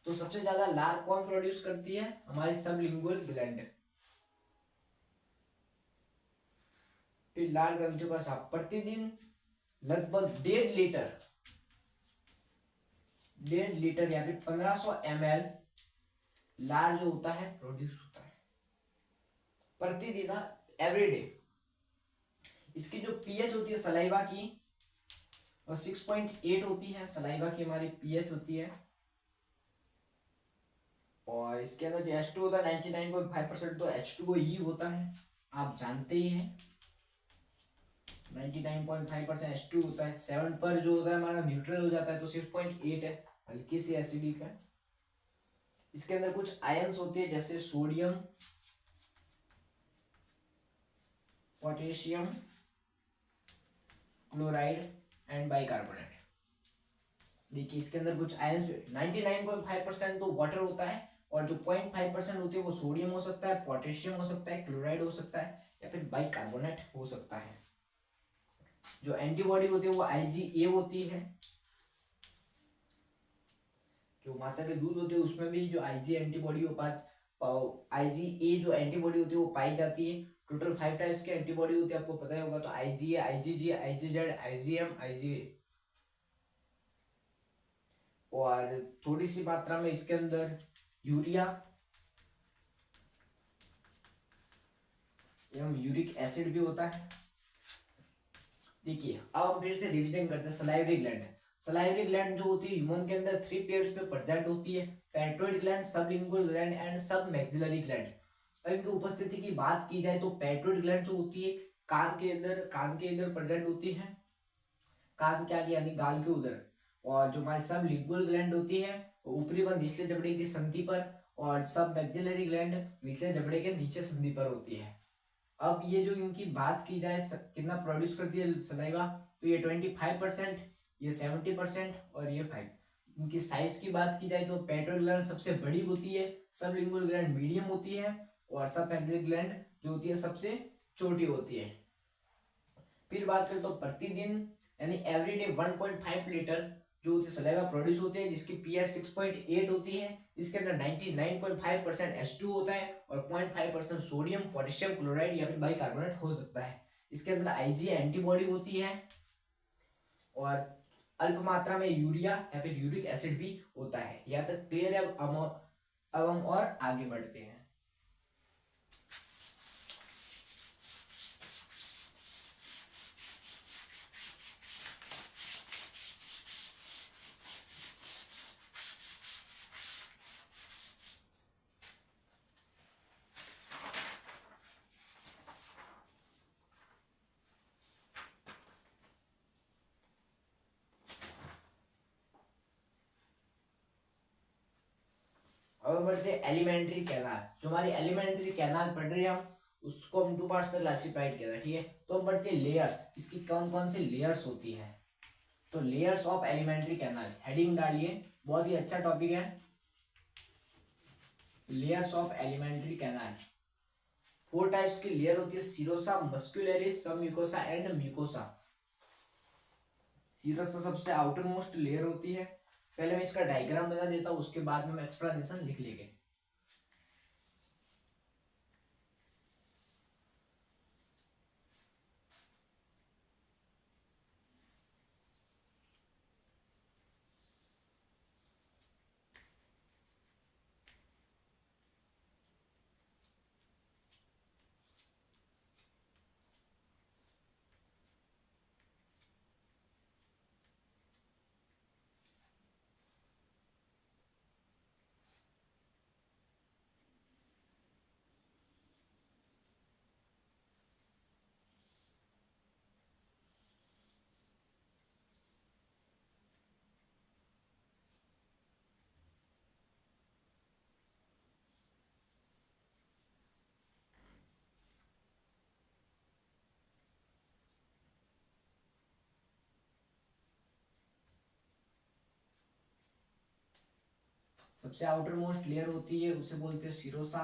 तो सबसे ज्यादा लार कौन प्रोड्यूस करती है? हमारी सबलिंगुअल ग्लैंड। फिर लार ग्रंथियों का साफ प्रतिदिन लगभग 1.5 लीटर या फिर 1500 ml लार जो होता है प्रोड्यूस होता है प्रतिदिन, एवरीडे। इसकी जो पीएच होती है सलाइवा की, और 6.8 होती है सलाइवा की हमारी पीएच होती है। और इसके अंदर जो H2 होता है 99.5%, तो H2O ही होता है, आप जानते ही हैं। 99.5% H2 होता है। 7 पर जो होता है हमारा न्यूट्रल हो जाता है, तो 6.8 है, हल्की सी एसिडिक है। इसके अंदर कुछ आयंस होते हैं जैसे sodium, potassium chloride and bicarbonate. देखिए इसके अंदर कुछ आयंस 99.5% तो वाटर होता है, और जो 0.5% होती है वो सोडियम हो सकता है, पोटेशियम हो सकता है, क्लोराइड हो सकता है, या फिर बाइकार्बोनेट हो सकता है। जो एंटीबॉडी होती है वो IgA होती है। जो माता के दूध होते हैं उसमें भी जो IgA एंटीबॉडी IgA जो एंटीबॉडी होती है वो पाई जाती है। टोटल 5 टाइप्स की एंटीबॉडी होती है, आपको पता ही होगा। तो IgA, IgG, IgZ, IgM, IgA। और थोड़ी सी मात्रा में इसके अंदर यूरिया एवं यूरिक एसिड भी होता है। देखिए अब हम फिर से रिवीजन करते हैं। सलाइवरी ग्लैंड, सलाइवरी ग्लैंड जो होती है ह्यूमन के अंदर 3 पेयर्स पे प्रेजेंट होती है, parotid gland, sublingual gland and sub maxillary gland. और इनकी उपस्थिति की बात की जाए तो पैट्रोइड ग्लैंड जो होती है कान के अंदर प्रेजेंट होती है, कान के आगे यानी गाल के उधर। और जो हमारी सब लिंगुअल ग्लैंड होती है वो ऊपरी व निचले जबड़े की संधि पर, और सब मैक्सिलरी ग्लैंड निचले जबड़े के नीचे संधि पर होती है। अब ये जो इनकी बात की जाए कितना प्रोड्यूस करती है सलाइवा, तो ये 25%, ये 70% और ये 5। इनकी साइज की बात की जाए तो पेट्रोल ग्लैंड सबसे बड़ी होती है, सब लिंगुअल ग्लैंड मीडियम होती है, और सब मैक्सिलरी ग्लैंड जो होती है सबसे छोटी होती है। फिर बात करें तो प्रतिदिन यानी एवरीडे 1.5 लीटर जो होती है सलाइवा प्रोड्यूस होते हैं, जिसकी पीएच 6.8 होती है। इसके अंदर 99.5% H2 होता है, और 0.5% सोडियम, पोटेशियम क्लोराइड या फिर बाइकार्बोनेट हो सकता है। इसके अंदर IgA एंटीबॉडी होती है, और अल्प मात्रा में यूरिया या फिर यूरिक एसिड भी होता है। यहाँ तक क्लियर है? अब हम और आगे बढ़ते हैं। अब बढ़ते हैं एलिमेंट्री कैनाल। जो हमारी एलिमेंट्री कैनाल पढ़ रहे हैं हम, उसको हम 2 पार्ट्स में क्लासिफाइड किया था, ठीक है। तो हम बढ़ते हैं लेयर्स, इसकी कौन कौन सी लेयर्स होती है। तो layers of alimentary canal, heading डालिए, बहुत ही अच्छा टॉपिक है। Layers of alimentary canal, 4 types की लेयर होती है, सीरोसा, मस्कुलरिस, सब म्यूकोसा एंड म्यूकोसा। सीरोसा सबसे आउटर मोस्ट लेयर होती है। पहले मैं इसका डायग्राम बना देता हूँ, उसके बाद में हम एक्सप्लेनेशन लिख लेंगे। सबसे आउटर मोस्ट लेयर होती है उसे बोलते हैं सीरोसा।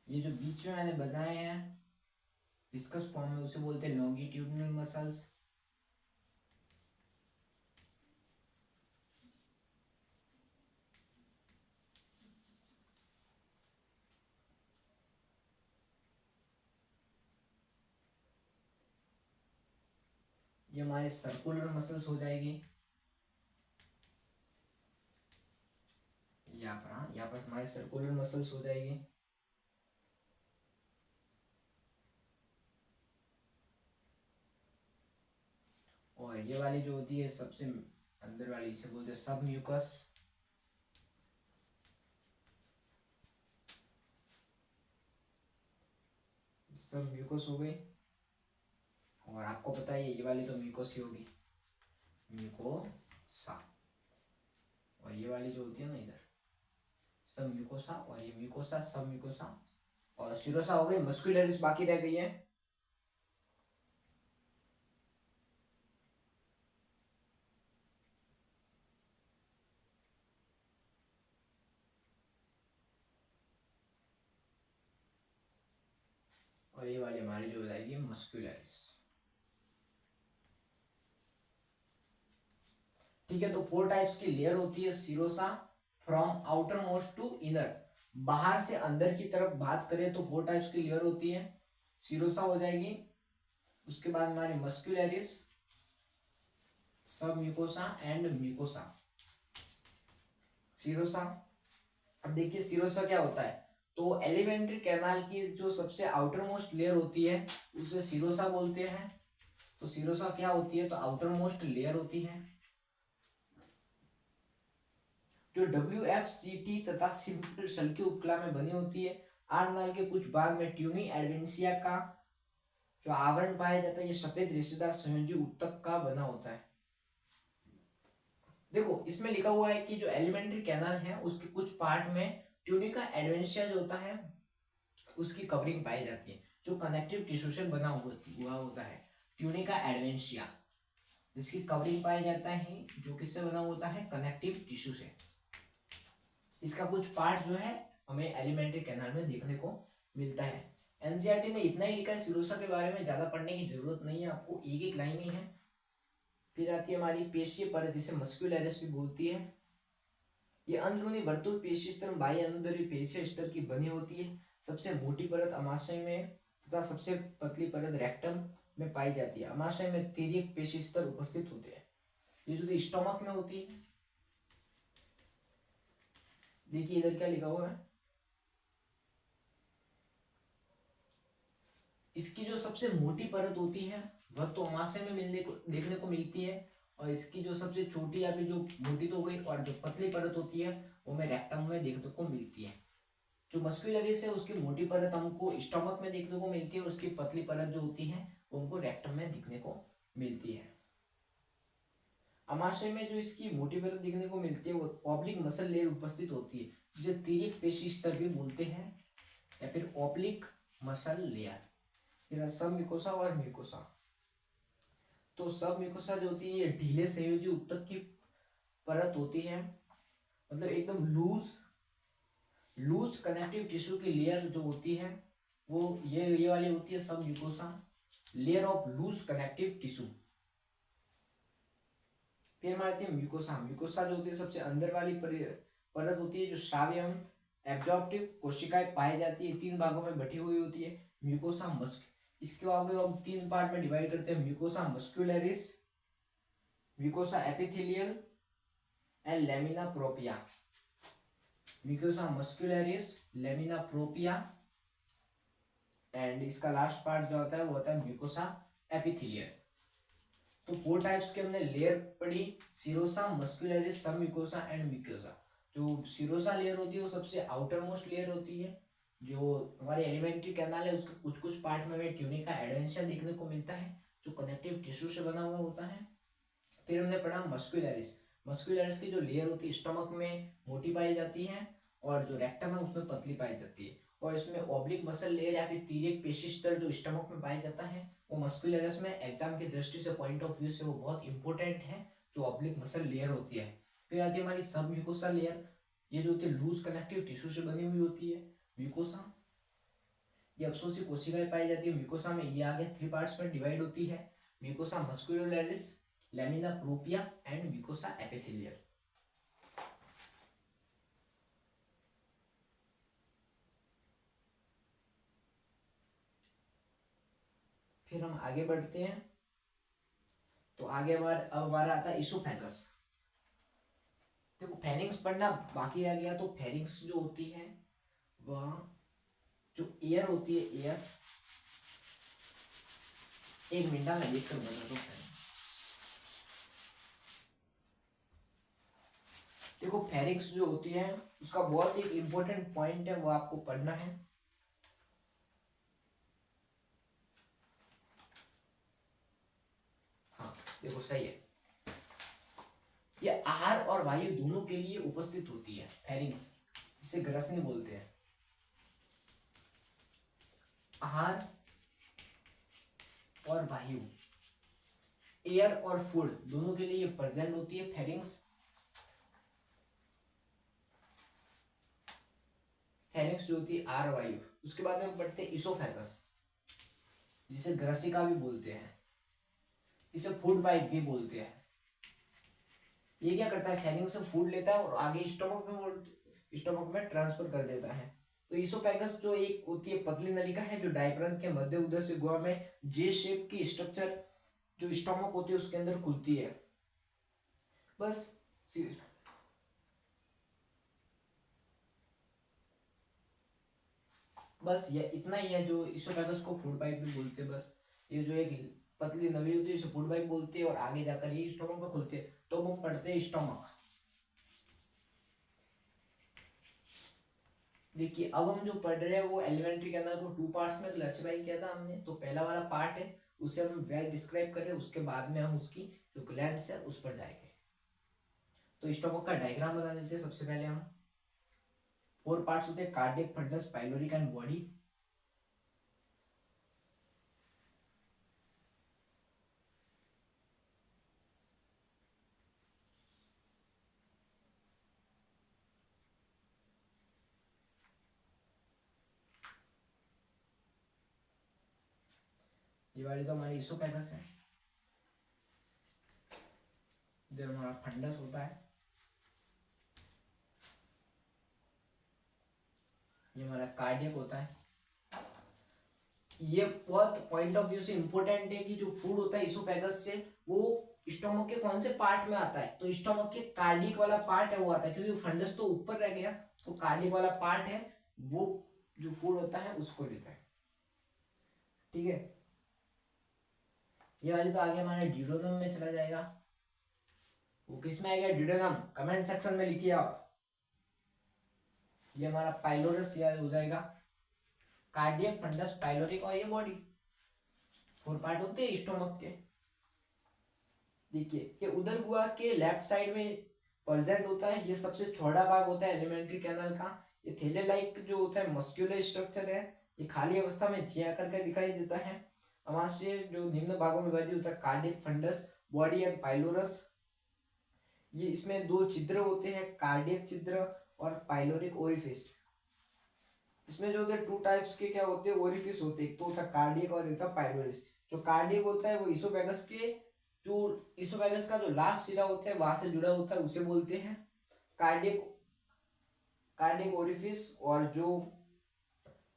ये जो बीच में मैंने बनाए हैं विस्कस फॉर्म में उसे बोलते हैं लॉन्गिट्यूडिनल मसल्स। ये हमारे सर्कुलर मसल्स हो जाएगी। यहाँ पर हमारे सर्कुलर मसल्स हो जाएगी। और ये वाली जो होती है सबसे अंदर वाली, इसे बोलते हैं सब म्यूकस। सब म्यूकस हो गई। और आपको पता है ये वाली तो म्यूकस ही होगी, म्यूकोसा। और ये वाली जो होती है ना इधर, सब म्यूकोसा। और ये म्यूकोसा, सब म्यूकोसा। और सिरोसा हो गई, मस्कुलरिस बाकी रह गई है। और ये वाली हमारी जो हो जाएगी मस्कुलरिस। ठीक है, तो 4 टाइप्स की लेयर होती है serosa. From outermost to inner, बाहर से अंदर की तरफ बात करें तो 4 टाइप्स की लेयर होती है। सिरोसा हो जाएगी, उसके बाद हमारी मस्कुलरिस, सब म्यूकोसा एंड म्यूकोसा। सिरोसा, अब देखिए सिरोसा क्या होता है। तो एलिमेंट्री कैनाल की जो सबसे आउटर मोस्ट लेयर होती है उसे सिरोसा बोलते हैं। तो सिरोसा क्या होती है, तो आउटर मोस्ट लेयर होती है जो WFCT तथा सिंपल सल की उपकला में बनी होती है। आर्नाल के कुछ भाग में ट्यूनी एडवेंसिया का जो आवरण पाया जाता है, ये सफेद रेशेदार संयोजी ऊतक का बना होता है। देखो इसमें लिखा हुआ है कि जो एलिमेंट्री कैनाल है उसके कुछ पार्ट में ट्यूनिका एडवेंसिया जो होता है उसकी कवरिंग पाई जाती है, जो कनेक्टिव टिश्यू से बना हुआ होता है। ट्यूनिका एडवेंसिया जिसकी कवरिंग पाया जाता है, जो किससे बना होता है, कनेक्टिव टिश्यू से। इसका कुछ पार्ट जो है हमें एलिमेंट्री कैनाल में देखने को मिलता है। एनसीईआरटी ने इतना ही लिखा है, सिरोसा के बारे में ज्यादा पढ़ने की जरूरत नहीं है आपको, एक एक लाइन ही है। फिर आती है हमारी पेशीय परत, जिसे मस्कुलरिस भी बोलती है। ये अंदरूनी वर्तुल पेशी स्तर बाह्य अंदरूनी पेशीय स्तर की बनी होती है। सबसे मोटी परत अमाशय में तथा सबसे पतली परत रेक्टम में पाई जाती है। अमाशय में तिर्यक पेशी स्तर उपस्थित होते हैं। ये जो स्टोमक में होती है, देखिए इधर क्या लिखा हुआ है, इसकी जो सबसे मोटी परत होती है वह तो अमाशय में मिलने को देखने को मिलती है। और इसकी जो सबसे छोटी या फिर जो मोटी तो हो गई, और जो पतली परत होती है वो हमें रेक्टम में देखने को मिलती है। जो मस्कुलरिस है उसकी मोटी परत हमको स्टमक में देखने को मिलती है, और उसकी पतली परत जो होती है वो हमको रेक्टम में दिखने को मिलती है। अमाशय में जो इसकी मोटी परत दिखने को मिलती है वो ऑब्लिक मसल लेयर उपस्थित होती है, जिसे तिर्यक पेशी स्तर भी बोलते हैं, या फिर ऑब्लिक मसल लेयर। फिर सब म्यूकोसा और म्यूकोसा। तो सब म्यूकोसा जो होती है ये ढीले संयोजी ऊतक की परत होती है, मतलब एकदम लूज कनेक्टिव टिश्यू की लेयर जो होती है वो ये वाली होती है submucosa, layer of loose connective tissue. फिर हमारे आती है म्यूकोसा। म्यूकोसा जो होती है सबसे अंदर वाली परत होती है, जो श्राव्य एब्जॉर्प्टिव कोशिकाएं पाई जाती है, 3 भागों में बटी हुई होती है। म्यूकोसा मस्क, इसके आगे हम 3 पार्ट में डिवाइड करते हैं, mucosa muscularis, mucosa epithelial and lamina propria. Mucosa muscularis, lamina propria, and इसका लास्ट पार्ट जो होता है वो होता है म्यूकोसा एपिथेलियल। तो 4 टाइप्स के हमने लेयर पढ़ी, सिरोसा, मस्कुलरिस, सब म्यूकोसा एंड म्यूकोसा। जो सिरोसा लेयर होती है वो सबसे आउटर मोस्ट लेयर होती है। जो हमारे एलिमेंट्री कैनाल है उसके कुछ कुछ पार्ट में हमें ट्यूनिका एडवेंशिया देखने को मिलता है, जो कनेक्टिव टिश्यू से बना हुआ होता है। फिर हमने पढ़ा मस्कुलरिस। मस्कुलरिस की जो लेयर होती है स्टमक में मोटी पाई जाती है, और जो रेक्टम है उसमें पतली पाई जाती है। और इसमें ऑब्लिक मसल लेयर या फिर तिर्यक पेशी स्तर जो स्टमक में पाया जाता है वो मस्कुलरिस में एग्जाम की दृष्टि से, पॉइंट ऑफ व्यू से वो बहुत इंपॉर्टेंट है, जो ऑब्लिक मसल लेयर होती है। फिर आती है हमारी सब म्यूकोसा लेयर, ये जो होती है लूज कनेक्टिव टिश्यू से बनी हुई होती है म्यूकोसा। ये अफसोसी कोशिकाएं पाई जाती है म्यूकोसा में। ये आगे 3 पार्ट्स में डिवाइड होती है, mucosa muscularis, lamina propria and mucosa epithelial. फिर हम आगे बढ़ते हैं, तो आगे अब हमारा आता है इसोफेगस। देखो फेरिंग्स पढ़ना बाकी रह गया, तो फेरिंग्स जो होती है वह जो एयर होती है, एयर, एक मिनट में लिख कर बता दो। देखो फेरिंग्स जो होती है उसका बहुत एक इंपॉर्टेंट पॉइंट है, वो आपको पढ़ना है। हाँ देखो सही है, ये आहार और वायु दोनों के लिए उपस्थित होती है फेरिंग्स, जिसे ग्रसनी बोलते हैं। आहार और वायु, एयर और फूड दोनों के लिए प्रेजेंट होती है फेरिंग्स। फेरिंग्स जो होती है आहार वायु। उसके बाद में पढ़ते हैं इसोफेगस, जिसे ग्रसिका भी बोलते हैं, इसे फूड पाइप भी बोलते हैं। ये क्या करता है, फेरिंग से फूड लेता है और आगे स्टोमक में ट्रांसफर कर देता है। तो इसोफेगस जो एक होती है पतली नलिका है, जो डायफ्राम के मध्य उधर से गुहा में जे शेप की स्ट्रक्चर जो स्टोमक होती है उसके अंदर खुलती है। बस बस ये इतना ही है, जो इसोफेगस को फूड पाइप भी बोलते हैं। बस ये जो एक पतली नली होती है इसे फूड पाइप बोलते हैं, और आगे जाकर ये स्टोमक में खुलती है, तो वो पढ़ते हैं स्टोमक। देखिए अब हम जो पढ़ रहे हैं वो एलिमेंट्री कैनाल को 2 पार्ट्स में क्लासिफाई किया था हमने। तो पहला वाला पार्ट है उसे हम वेल डिस्क्राइब कर रहे हैं, उसके बाद में हम उसकी जो ग्लैंड्स है उस पर जाएंगे। तो स्टोमक का डायग्राम बना देते हैं सबसे पहले हम। 4 पार्ट्स होते हैं, cardiac, fundus, pyloric and body. ये वाली तो हमारी इसोफेगस है। इधर हमारा फंडस होता है, ये हमारा कार्डियक होता है। ये बहुत पॉइंट ऑफ व्यू से इंपॉर्टेंट है कि जो फूड होता है इसोफेगस से वो स्टोमक के कौन से पार्ट में आता है, तो स्टोमक के कार्डियक वाला पार्ट है वो आता है, क्योंकि फंडस तो ऊपर रह गया, तो कार्डियक वाला पार्ट है वो जो फूड होता है उसको लेता है। ठीक है, ये वाली तो आगे हमारे ड्यूडेनम में चला जाएगा। वो किस में आएगा ड्यूडेनम, कमेंट सेक्शन में लिखिए आप। ये हमारा पाइलोरस या हो जाएगा, कार्डियक, फंडस, पाइलोरिक और ये बॉडी, 4 पार्ट होते हैं स्टोमक के। देखिए ये उदर गुहा के लेफ्ट साइड में प्रेजेंट होता है, ये सबसे छोटा भाग होता है एलिमेंट्री कैनाल का। ये थैले लाइक जो होता है मस्क्यूलर स्ट्रक्चर है, ये खाली अवस्था में जिया करके दिखाई देता है। अमाशय जो निम्न भागों में विभाजित होता है, cardiac, fundus, body and pylorus. ये इसमें 2 छिद्र होते हैं, कार्डियक छिद्र और पाइलोरिक ओरिफिस। इसमें जो होते हैं 2 टाइप्स के क्या होते हैं ओरिफिस होते हैं, एक तो होता है कार्डियक और एक होता है पाइलोरिस। जो कार्डियक होता है वो इसोफेगस के जो इसोफेगस का जो लास्ट सिरा होता है वहां से जुड़ा होता है उसे बोलते हैं कार्डियक कार्डियक ओरिफिस, और जो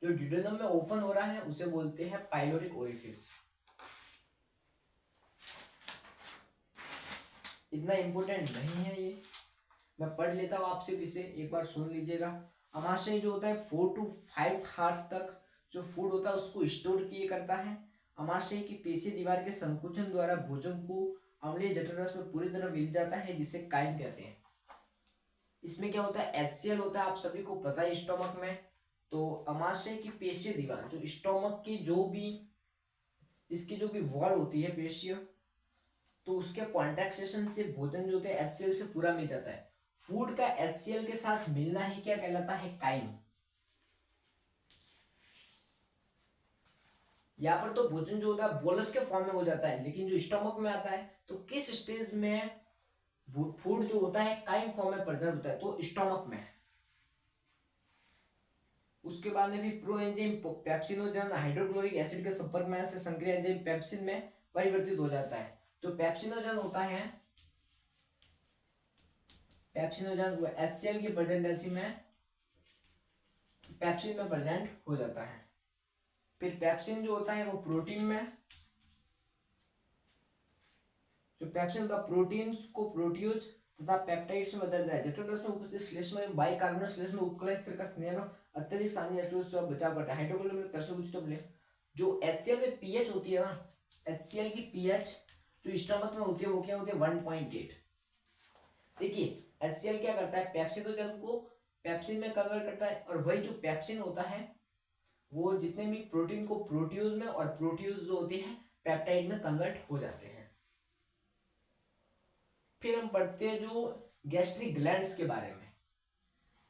जो ड्यूडेनम में ओपन हो रहा है उसे बोलते हैं पाइलोरिक ओरिफिस। इतना इंपॉर्टेंट नहीं है ये, मैं पढ़ लेता हूँ आपसे, इसे एक बार सुन लीजिएगा। अमाशय जो होता है 4 to 5 हार्स तक जो फूड होता है उसको स्टोर किए करता है। अमाशय की पेशी दीवार के संकुचन द्वारा भोजन को अम्लीय जठररस में पूरी तरह मिल जाता है, जिसे काइम कहते हैं। इसमें क्या होता है HCl होता है, आप सभी को पता है स्टोमक में। तो अमाशय की पेशीय दीवार जो स्टोमक की जो भी इसकी जो भी वॉल होती है पेशीय, तो उसके कॉन्ट्रैक्शन से भोजन जो होते हैं HCl से पूरा मिल जाता है। फूड का HCl के साथ मिलना ही क्या कहलाता है, काइम। यहाँ पर तो भोजन जो होता है बोलस के फॉर्म में हो जाता है, लेकिन जो स्टमक में आता है तो किस स्टेज में फूड जो होता है काइम फॉर्म में प्रेजेंट होता है, तो स्टमक में। उसके बाद में भी pro enzyme pepsinogen hydrochloric acid के संपर्क में से संक्रिय एंजाइम पेप्सिन में परिवर्तित हो जाता है। जो पेप्सिनोजन होता है, पेप्सिनोजन वो HCl की प्रेजेंटेंसी में पेप्सिन में प्रेजेंट हो जाता है। फिर पेप्सिन जो होता है वो प्रोटीन में, जो पेप्सिन का प्रोटीन को प्रोटीज तथा पेप्टाइड्स में बदल जाए। जठररस में उपस्थित श्लेष्म में बाइकार्बोनेट श्लेष्म में उपकला स्तर का स्नेह अत्यधिक सानी एसिड से बचाव करता है। हाइड्रोक्लोरिक में प्रश्न पूछते बोले जो HCl में पीएच होती है ना, HCl की पीएच जो स्टमक में होती है वो क्या होती है 1.8। देखिए HCl क्या करता है, पेप्सिनोजन को पेप्सिन में कन्वर्ट करता है, और वही जो पेप्सिन होता है वो जितने भी प्रोटीन को प्रोटीज में और प्रोटीज जो होती है पेप्टाइड में कन्वर्ट हो जाते हैं। फिर हम पढ़ते हैं जो गैस्ट्रिक ग्लैंड्स के बारे में,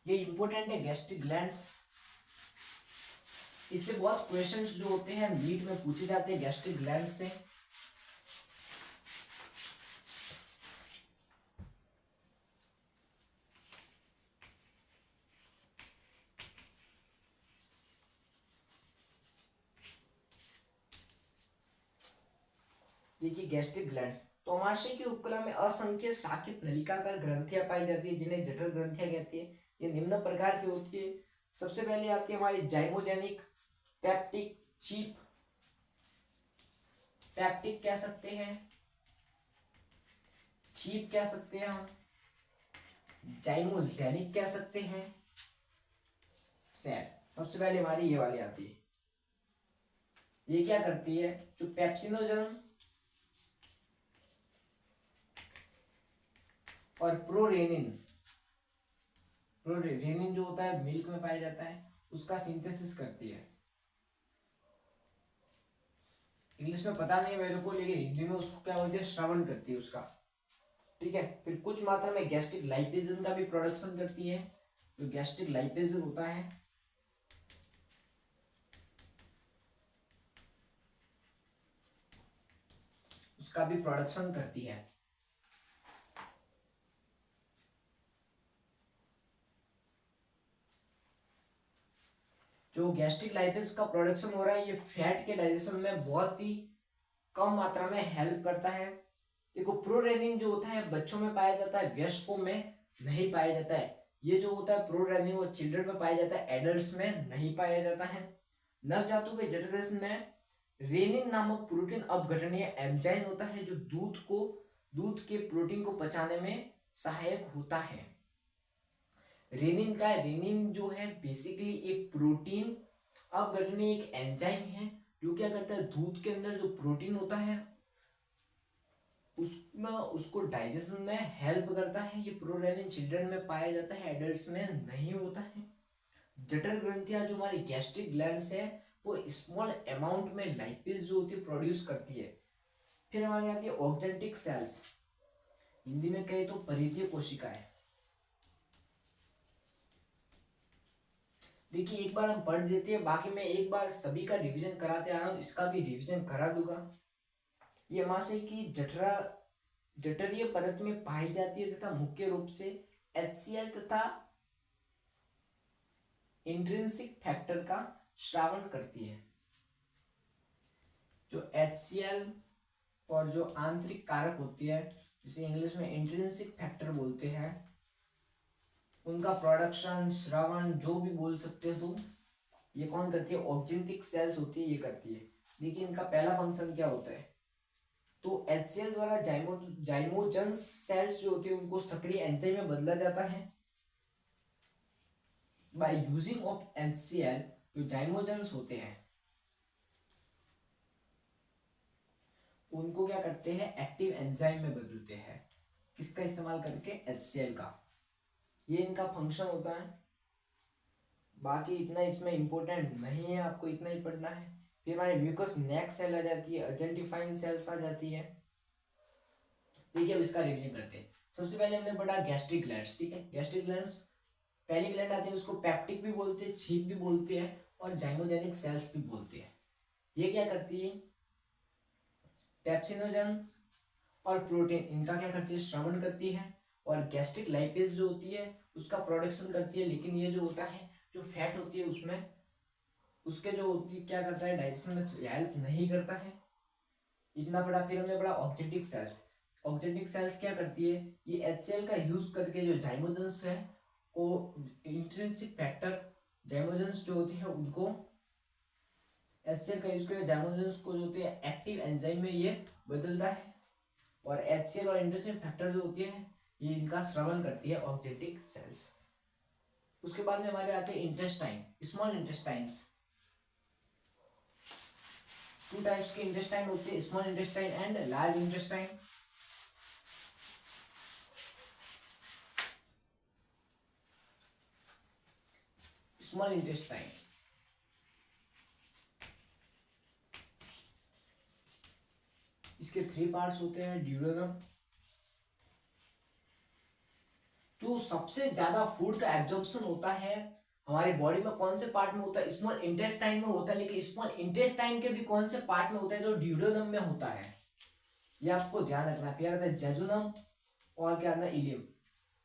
ये इंपॉर्टेंट है गैस्ट्रिक ग्लैंड्स। इससे बहुत क्वेश्चंस जो होते हैं नीट में पूछे जाते हैं गैस्ट्रिक ग्लैंड्स से। देखिए गैस्ट्रिक ग्लैंड्स, तोमाशय की उपकला में असंख्य शाखित नलिकाकार ग्रंथियां पाई जाती है जिन्हें जठर ग्रंथियां कहती है। ये निम्न प्रकार की होती है। सबसे पहले आती है हमारी जाइमोजेनिक, पेप्टिक, चीप, पेप्टिक कह सकते हैं, चीप कह सकते हैं हम, जाइमोजेनिक कह सकते हैं, सैड। सबसे पहले हमारी ये वाली आती है। ये क्या करती है, जो पेप्सिनोजन और प्रोरेनिन, प्रोरेनिन जो होता है मिल्क में पाया जाता है, उसका सिंथेसिस करती है। इंग्लिश में पता नहीं है मेरे को, लेकिन हिंदी में उसको क्या बोलते हैं, श्रवण करती है उसका। ठीक है। फिर कुछ मात्रा में गैस्ट्रिक लाइपेजन का भी प्रोडक्शन करती है। जो गैस्ट्रिक लाइपेजन होता है उसका भी प्रोडक्शन करती है। जो गैस्ट्रिक लाइपेज का प्रोडक्शन हो रहा है ये फैट के डाइजेशन में बहुत ही कम मात्रा में हेल्प करता है। देखो प्रोरेनिन जो होता है बच्चों में पाया जाता है, वयस्कों में नहीं पाया जाता है। ये जो होता है प्रोरेनिन वो चिल्ड्रन में पाया जाता है, एडल्ट्स में नहीं पाया जाता है। नवजातों के जठरांश में रेनिन नामक प्रोटीन अपघटनीय एंजाइम होता है जो दूध के प्रोटीन को पचाने में सहायक होता है। रेनिन जो है बेसिकली एक प्रोटीन अपघटनीय एक एंजाइम है जो क्या करता है, दूध के अंदर जो प्रोटीन होता है उसमें उसको डाइजेशन में हेल्प करता है। ये प्रोरेनिन चिल्ड्रन में पाया जाता है, एडल्ट्स में नहीं होता है। जठर ग्रंथियां जो हमारी गैस्ट्रिक ग्लैंड्स है वो स्मॉल अमाउंट में लाइपेज जो होती है प्रोड्यूस करती है। फिर हमारी आती है ऑक्जेंटिक सेल्स, हिंदी में कहे तो परिधीय कोशिकाएं। देखिए एक बार हम पढ़ देते हैं, बाकी मैं एक बार सभी का रिवीजन कराते आ रहा हूँ, इसका भी रिवीजन करा दूंगा। ये अमाशय की जठरीय परत में पाई जाती है तथा मुख्य रूप से HCl तथा इंट्रिंसिक फैक्टर का श्रावण करती है। जो HCl और जो आंतरिक कारक होती है जिसे इंग्लिश में इंट्रिंसिक फैक्टर बोलते हैं, उनका प्रोडक्शन श्रावण जो भी बोल सकते हो तुम, ये कौन करती है, ऑक्जेंटिक सेल्स होती है, ये करती है। देखिए इनका पहला फंक्शन क्या होता है, तो HCl द्वारा जाइमोजेंस सेल्स जो होती है उनको सक्रिय एंजाइम में बदला जाता है। बाय यूजिंग ऑफ HCl जो जाइमोजेंस होते हैं उनको क्या करते हैं, एक्टिव एंजाइम में बदलते हैं। किसका इस्तेमाल करके, HCl का। ये इनका फंक्शन होता है। बाकी इतना इसमें इंपॉर्टेंट नहीं है, आपको इतना ही पढ़ना है। फिर हमारे म्यूकस नेक सेल आ जाती है, अर्जेंटिफाइन सेल्स आ जाती है। ठीक है, अब इसका रिवीजन करते हैं। सबसे पहले हमने पढ़ा गैस्ट्रिक ग्लैंड्स। ठीक है, गैस्ट्रिक ग्लैंड्स पहली ग्लैंड आती है, उसको पेप्टिक भी बोलते हैं, छीप भी बोलते हैं और जाइमोजेनिक सेल्स भी बोलते हैं। ये क्या करती है, पेप्सिनोजन और प्रोटीन इनका क्या करती है, श्रवण करती है, और गैस्ट्रिक लाइपेज जो होती है उसका प्रोडक्शन करती है। लेकिन ये जो होता है, जो फैट होती है उसमें उसके जो होती क्या करता है, डाइजेशन में हेल्प नहीं करता है। इतना बड़ा, फिर हमने पढ़ा ऑक्जेटिक सेल्स। ऑक्जेटिक सेल्स क्या करती है, ये HCl का यूज करके जो जाइमोजेंस है को, इंट्रिंसिक फैक्टर जाइमोजेंस जो होती है उनको, HCl का यूज करके जाइमोजेंस को जो होती है एक्टिव एंजाइम में ये बदलता है, और HCl और इंट्रिंसिक फैक्टर जो होती है ये इनका श्रवण करती है ऑक्जेटिक सेल्स। उसके बाद में हमारे आते हैं intestine, small intestines. Two types के इंटेस्टाइन होते हैं, small intestine and large intestine. Small intestine, इसके 3 पार्ट्स होते हैं। ड्यूडेनम, जो सबसे ज्यादा फूड का एब्जॉर्प्शन होता है हमारी बॉडी में कौन से पार्ट में होता है, स्मॉल इंटेस्टाइन में होता है। लेकिन स्मॉल इंटेस्टाइन के भी कौन से पार्ट में होता है, जो ड्यूडेनम में होता है। ये आपको ध्यान रखना है। फिर आता है जेजुनम और क्या आता है, इलियम।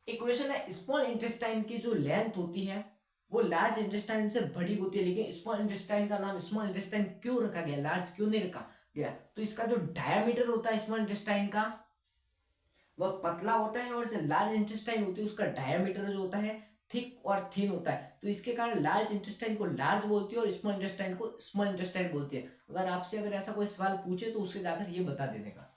इक्वेशन है, स्मॉल इंटेस्टाइन की जो लेंथ होती है वो लार्ज इंटेस्टाइन से बड़ी होती है, लेकिन स्मॉल इंटेस्टाइन का नाम स्मॉल इंटेस्टाइन क्यों रखा गया, लार्ज क्यों नहीं रखा गया, तो इसका जो डायमीटर होता है स्मॉल इंटेस्टाइन का वह पतला होता है, और जो लार्ज इंटेस्टाइन होती है उसका डायमीटर जो होता है थिक और थिन होता है। तो इसके कारण लार्ज इंटेस्टाइन को लार्ज बोलती है और स्मॉल इंटेस्टाइन को स्मॉल इंटेस्टाइन बोलती है। अगर आपसे अगर ऐसा कोई सवाल पूछे तो उससे जाकर ये बता देने का।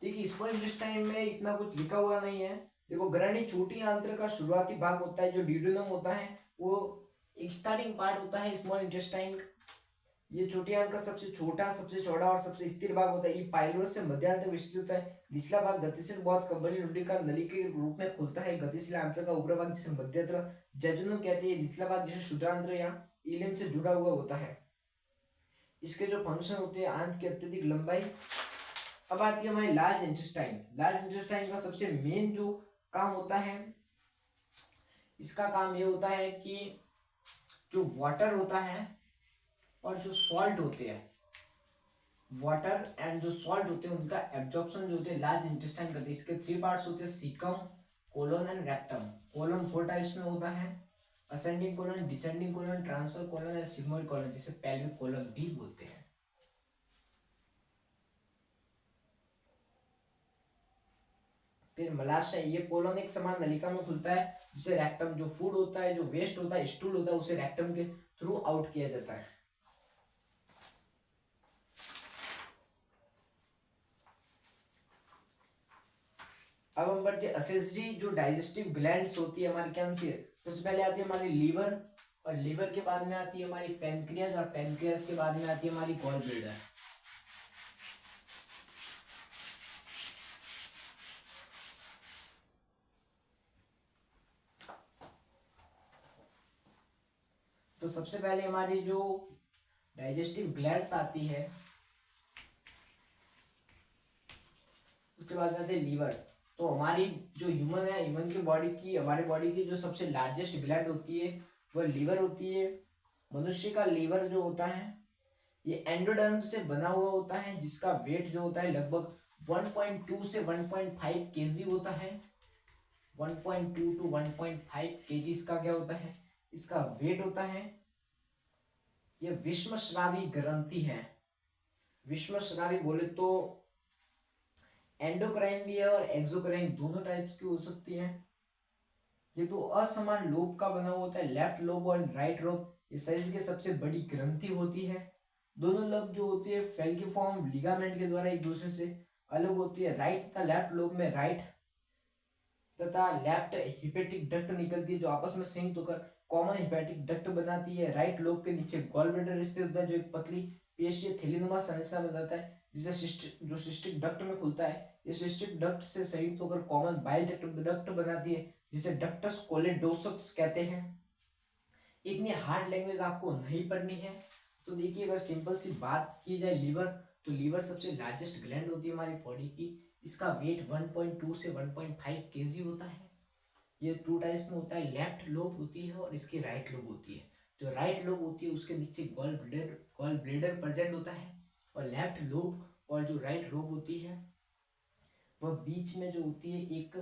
देखिए स्मॉल इंटेस्टाइन में इतना कुछ लिखा हुआ नहीं है। देखो ग्रहणी छोटी आंत्र का शुरुआती भाग होता है जो ड्यूडेनम होता है, वो एक स्टार्टिंग पार्ट होता है स्मॉल इंटेस्टाइन। ये छोटी आंत का सबसे छोटा, सबसे चौड़ा और सबसे स्थिर भाग होता है। ये पाइलोरस से मध्यांत तक विस्तृत होता है। निचला भाग गतिशील बहुत कंबली लुंडी का नली के रूप में खुलता है। गतिशील आंत्र का ऊपरी भाग जिसे मध्यंतर जेजुनम कहते हैं, निचला भाग जिसे शुद्रांत्र या इलियम से जुड़ा हुआ होता है। इसके जो फंक्शन होते हैं, आंत की अत्यधिक लंबाई। अब आती है हमारी लार्ज इंटेस्टाइन। लार्ज इंटेस्टाइन का सबसे मेन जो काम होता है, इसका काम ये होता है कि जो वाटर होता है और जो सॉल्ट होते हैं, वाटर एंड जो सॉल्ट होते हैं उनका एब्जॉर्प्शन जो होते हैं लार्ज इंटेस्टाइन करते हैं। इसके 3 पार्ट्स होते हैं, caecum, colon and rectum. Colon 4 types में होता है, ascending colon, descending colon, transfer colon and sigmoid colon, जिसे पेल्विक कोलन भी बोलते हैं। फिर मलाशय, ये कोलन एक समान नलिका में खुलता है, जिसे रेक्टम, जो फूड होता है, जो वेस्ट होता है, स्टूल होता है, उसे रेक्टम के थ्रू आउट किया जाता है। अब हम बढ़ते हैं असेसरी जो डाइजेस्टिव ग्लैंड्स होती है हमारी, क्या सी है। सबसे पहले आती है हमारी लीवर, और लीवर के बाद में आती है हमारी पैनक्रियाज, और पैनक्रियाज के बाद में आती है हमारी गॉल ब्लैडर। तो सबसे पहले हमारी जो डाइजेस्टिव ग्लैंड्स आती है, उसके बाद में आती है लीवर। तो हमारी जो ह्यूमन है, ह्यूमन की बॉडी की, हमारे बॉडी की जो सबसे लार्जेस्ट ग्लैंड होती है वह लीवर होती है। मनुष्य का लीवर जो होता है ये एंडोडर्म से बना हुआ होता है, जिसका वेट जो होता है लगभग 1.2 से 1.5 केजी होता है। 1.2 टू 1.5 केजी इसका क्या होता है, इसका वेट होता है। ये विषमस्रावी ग्रंथि है। विषमस्रावी बोले तो एंडोक्राइन भी है और एक्सोक्राइन, दोनों टाइप्स की हो सकती है। ये तो असमान लोब का बना होता है, लेफ्ट लोब और राइट लोब। ये शरीर की सबसे बड़ी ग्रंथि होती है। दोनों लोब जो होती है फेल्किफॉर्म लिगामेंट के द्वारा एक दूसरे से अलग होती है। राइट तथा लेफ्ट लोब में राइट तथा लेफ्ट हिपेटिक डक्ट निकलती है, जो आपस में संयुक्त होकर कॉमन हिपेटिक डक्ट बनाती है। राइट लोब के नीचे गॉल ब्लैडर स्थित होता है, जो एक पतली पेशीय थैलीनुमा संरचना में होता है, जिसे जो सिस्टिक डक्ट में खुलता है। ये सिस्टिक डक्ट से संयुक्त होकर कॉमन बाइल डक्ट बनाती है, जिसे डक्टस कोलेडोसस कहते हैं। इतनी हार्ड लैंग्वेज आपको नहीं पढ़नी है। तो देखिए अगर सिंपल सी बात की जाए लीवर, तो लीवर सबसे लार्जेस्ट ग्लैंड होती है हमारी बॉडी की। इसका वेट 1.2 से 1.5 केजी होता है। ये 2 टाइप्स में होता है, लेफ्ट लोब होती है और इसकी राइट लोब होती है। जो राइट लोब होती है उसके नीचे गॉल ब्लेडर प्रेजेंट होता है, और लेफ्ट लोब और जो राइट लोब होती है वह बीच में जो होती है एक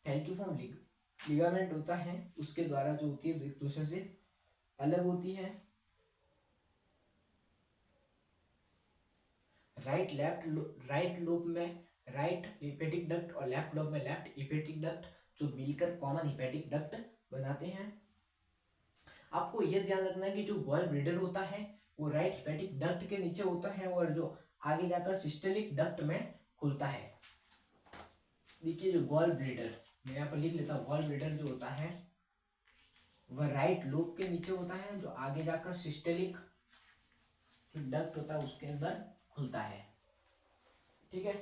फैल्किफॉर्म लिगामेंट होता है, उसके द्वारा जो होती है एक दूसरे से अलग होती है। राइट लोब में राइट हिपेटिक डक्ट और लेफ्ट लोब में लेफ्ट हिपेटिक डक्ट जो मिलकर कॉमन हिपेटिक डक्ट बनाते हैं। आपको यह ध्यान रखना है कि जो गॉल ब्लेडर होता है वो राइट हिपेटिक डक्ट के नीचे होता है और जो आगे जाकर सिस्टोलिक डक्ट में खुलता है। देखिए जो गॉल ब्लेडर, मैं यहाँ पर लिख लेता हूँ, गॉल ब्लेडर जो होता है वह राइट लोब के नीचे होता है, जो आगे जाकर सिस्टोलिक जो डक्ट होता है उसके अंदर खुलता है। ठीक है,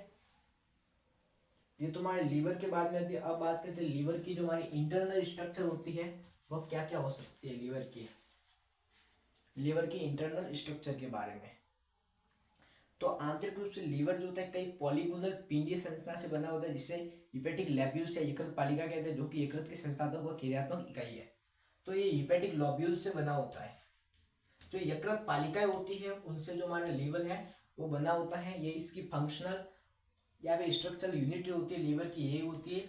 ये तुम्हारे लीवर के बाद में आती है। अब बात करते हैं लीवर की जो हमारी इंटरनल स्ट्रक्चर होती है वह क्या क्या हो सकती है। लीवर की इंटरनल स्ट्रक्चर के बारे में, तो आंतरिक रूप से लीवर जो होता है कई पॉलीगोनल पिंडीय संरचना से बना होता है, जिसे हिपेटिक लॉब्यूल्स या यकृत पालिका कहते हैं, जो कि यकृत के संस्थापक व क्रियात्मक इकाई है। तो ये हिपेटिक लॉब्यूल्स से बना होता है। जो यकृत पालिकाएं होती है उनसे जो हमारा लीवर है वो बना होता है। ये इसकी फंक्शनल या फिर स्ट्रक्चरल यूनिट होती है लीवर की, यही होती है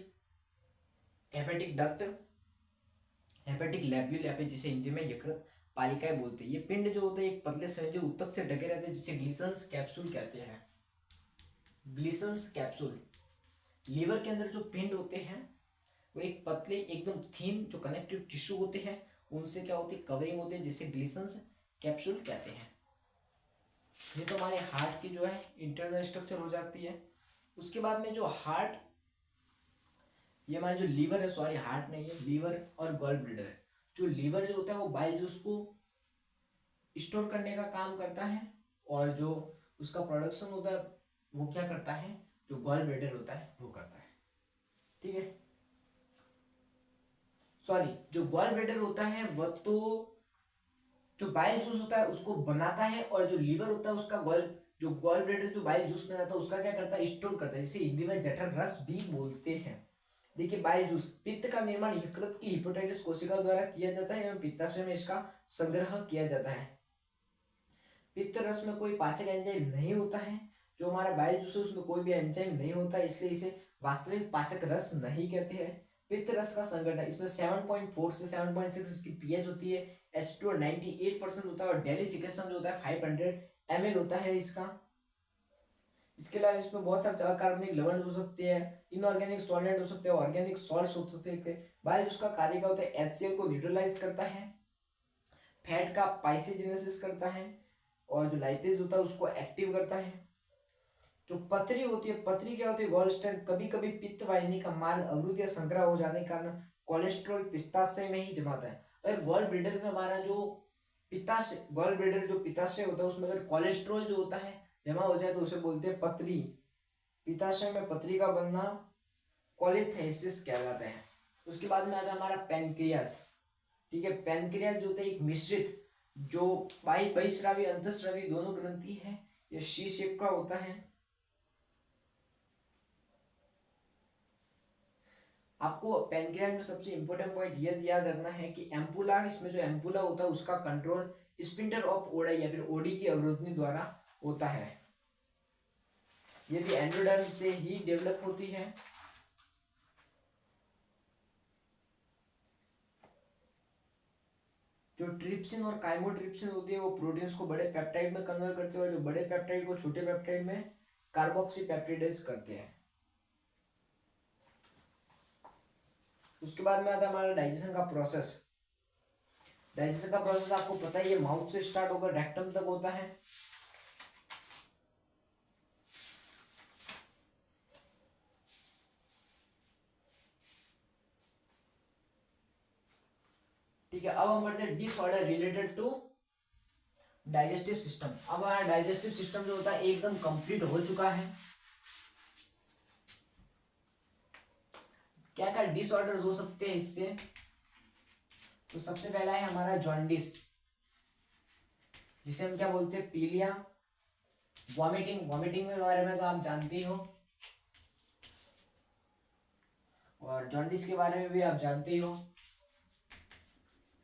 हेपेटिक डक्ट, हेपेटिक लैब्यूल या फिर जिसे हिंदी में यकृत पालिकाएं बोलते हैं। ये पिंड जो होते हैं एक पतले से जो उत्तक से ढके रहते हैं, जिसे ग्लिसन्स कैप्सूल कहते हैं। Glisson's capsule. लीवर के अंदर जो पिंड होते हैं वो एक पतले एकदम थीन जो कनेक्टिव टिश्यू होते हैं उनसे क्या होती है कवरिंग होती है, जिसे ग्लिसन्स कैप्सूल कहते हैं। ये तो हमारे हार्ट की जो है इंटरनल स्ट्रक्चर हो जाती है। उसके बाद में जो हार्ट, ये हमारा जो लीवर है, सॉरी हार्ट नहीं है, लीवर और गॉल ब्लेडर है। जो लीवर जो होता है वो बाइल जूस को स्टोर करने का काम करता है, और जो उसका प्रोडक्शन होता है वो क्या करता है, जो गॉल ब्लेडर होता है वो करता है। ठीक है, सॉरी, जो गॉल ब्लेडर होता है वह तो जो बाइल जूस होता है उसको बनाता है, और जो लीवर होता है उसका जो गॉल ब्लेडर जो बाइल जूस बनाता है उसका क्या करता है, स्टोर करता है, जिसे हिंदी में जठर रस भी बोलते हैं। देखिए बाइल जूस, पित्त का निर्माण यकृत की हिपोटाइटिस कोशिका द्वारा किया जाता है एवं पित्ताशय में इसका संग्रह किया जाता है। पित्त रस में कोई पाचक एंजाइम नहीं होता है। जो हमारा बाइल जूस है उसमें कोई भी एंजाइम नहीं होता, इसलिए इसे वास्तविक पाचक रस नहीं कहते हैं। पित्त रस का संगठन, इसमें 7.4 से 7.6 इसकी पीएच होती है, H2 98% होता है, और डेली सिक्रेशन जो होता है 500 ml होता है इसका। इसके अलावा इसमें बहुत सारे अकार्बनिक लवण हो सकते हैं, इनऑर्गेनिक सॉल्वेंट हो सकते हैं, ऑर्गेनिक सॉल्ट्स हो सकते हैं। बाइल जूस का कार्य क्या होता है, HCl को न्यूट्रलाइज करता है, फैट का पाइसेजेनेसिस करता है, और जो लाइपेज होता है उसको एक्टिव करता है। जो पथरी होती है, पथरी क्या होती है, गॉलस्टोन, कभी कभी पित्त वाहिनी का मार्ग अवरुद्ध या संग्रह हो जाने के कारण कोलेस्ट्रॉल पित्ताशय में ही जमाता है। अगर गॉल ब्लेडर में हमारा जो पित्ताशय, गॉल ब्लेडर जो पित्ताशय होता है उसमें अगर कोलेस्ट्रॉल जो होता है जमा हो जाए तो उसे बोलते हैं पथरी। पित्ताशय में पथरी का बनना कोलिथेसिस कहलाता है। उसके बाद में आता है हमारा पैनक्रियास। ठीक है, पैनक्रियास जो होता है एक मिश्रित जो बहिस्रावी अंतःस्रावी दोनों ग्रंथि है, ये सी शेप का होता है। आपको पैनक्रियास में सबसे इंपॉर्टेंट पॉइंट यह याद रखना है कि एम्पुला, इसमें जो एम्पुला होता है उसका कंट्रोल स्पिंटर ऑफ ओडी या फिर ओडी की अवरोधनी द्वारा होता है। ये भी एंडोडर्म से ही डेवलप होती है। जो ट्रिप्सिन और काइमोट्रिप्सिन होती है वो प्रोटीन्स को बड़े पेप्टाइड में कन्वर्ट करते हैं, और जो बड़े पेप्टाइड को छोटे पेप्टाइड में कार्बोक्सी पेप्टाइडेज करते हैं। उसके बाद में आता है हमारा डाइजेशन का प्रोसेस। डाइजेशन का प्रोसेस आपको पता ही है, माउथ से स्टार्ट होकर रेक्टम तक होता है। ठीक है, अब हम बढ़ते हैं disorder related to digestive system. अब हमारा डाइजेस्टिव सिस्टम जो होता है एकदम कंप्लीट हो चुका है। क्या क्या डिसऑर्डर्स हो सकते हैं इससे, तो सबसे पहला है हमारा जॉन्डिस, जिसे हम क्या बोलते हैं, पीलिया। वॉमिटिंग, वॉमिटिंग के बारे में तो आप जानते ही हो। और जॉन्डिस के बारे में भी आप जानते ही हो।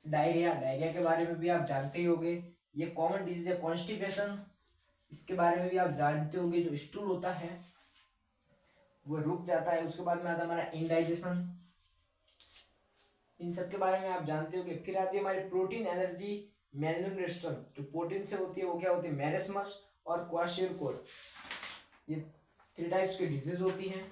डायरिया, डायरिया के बारे में भी आप जानते ही होंगे। ये कॉमन डिजीज है। कॉन्स्टिपेशन, इसके बारे में भी आप जानते होंगे। जो स्टूल होता है वो रुक जाता है। उसके बाद में आता है हमारा इंडाइजेशन, इन सब के बारे में आप जानते होंगे। फिर आती है हमारी प्रोटीन एनर्जी मेलन्यूट्रिशन। जो प्रोटीन से होती है वो क्या होती है, मेरेस्मस और क्वाशियोकोर। ये 3 टाइप्स की डिजीज होती हैं।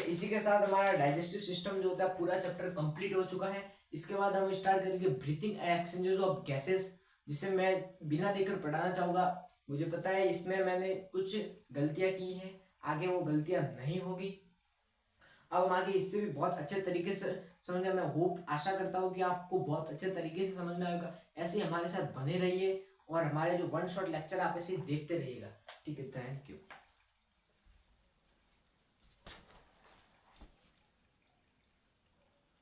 इसी के साथ हमारा डाइजेस्टिव सिस्टम जो होता है पूरा चैप्टर कंप्लीट हो चुका है। इसके बाद हम स्टार्ट करेंगे breathing and exchanges of gases, जिसे मैं बिना देकर पढ़ाना चाहूँगा। मुझे पता है इसमें मैंने कुछ गलतियाँ की हैं, आगे वो गलतियाँ नहीं होगी। अब हम आगे इससे भी बहुत अच्छे तरीके से समझना, मैं होप आशा करता हूँ कि आपको बहुत अच्छे तरीके से समझ में आएगा। ऐसे ही हमारे साथ बने रहिए और हमारे जो वन शॉट लेक्चर आप ऐसे ही देखते रहिएगा। ठीक है, थैंक यू।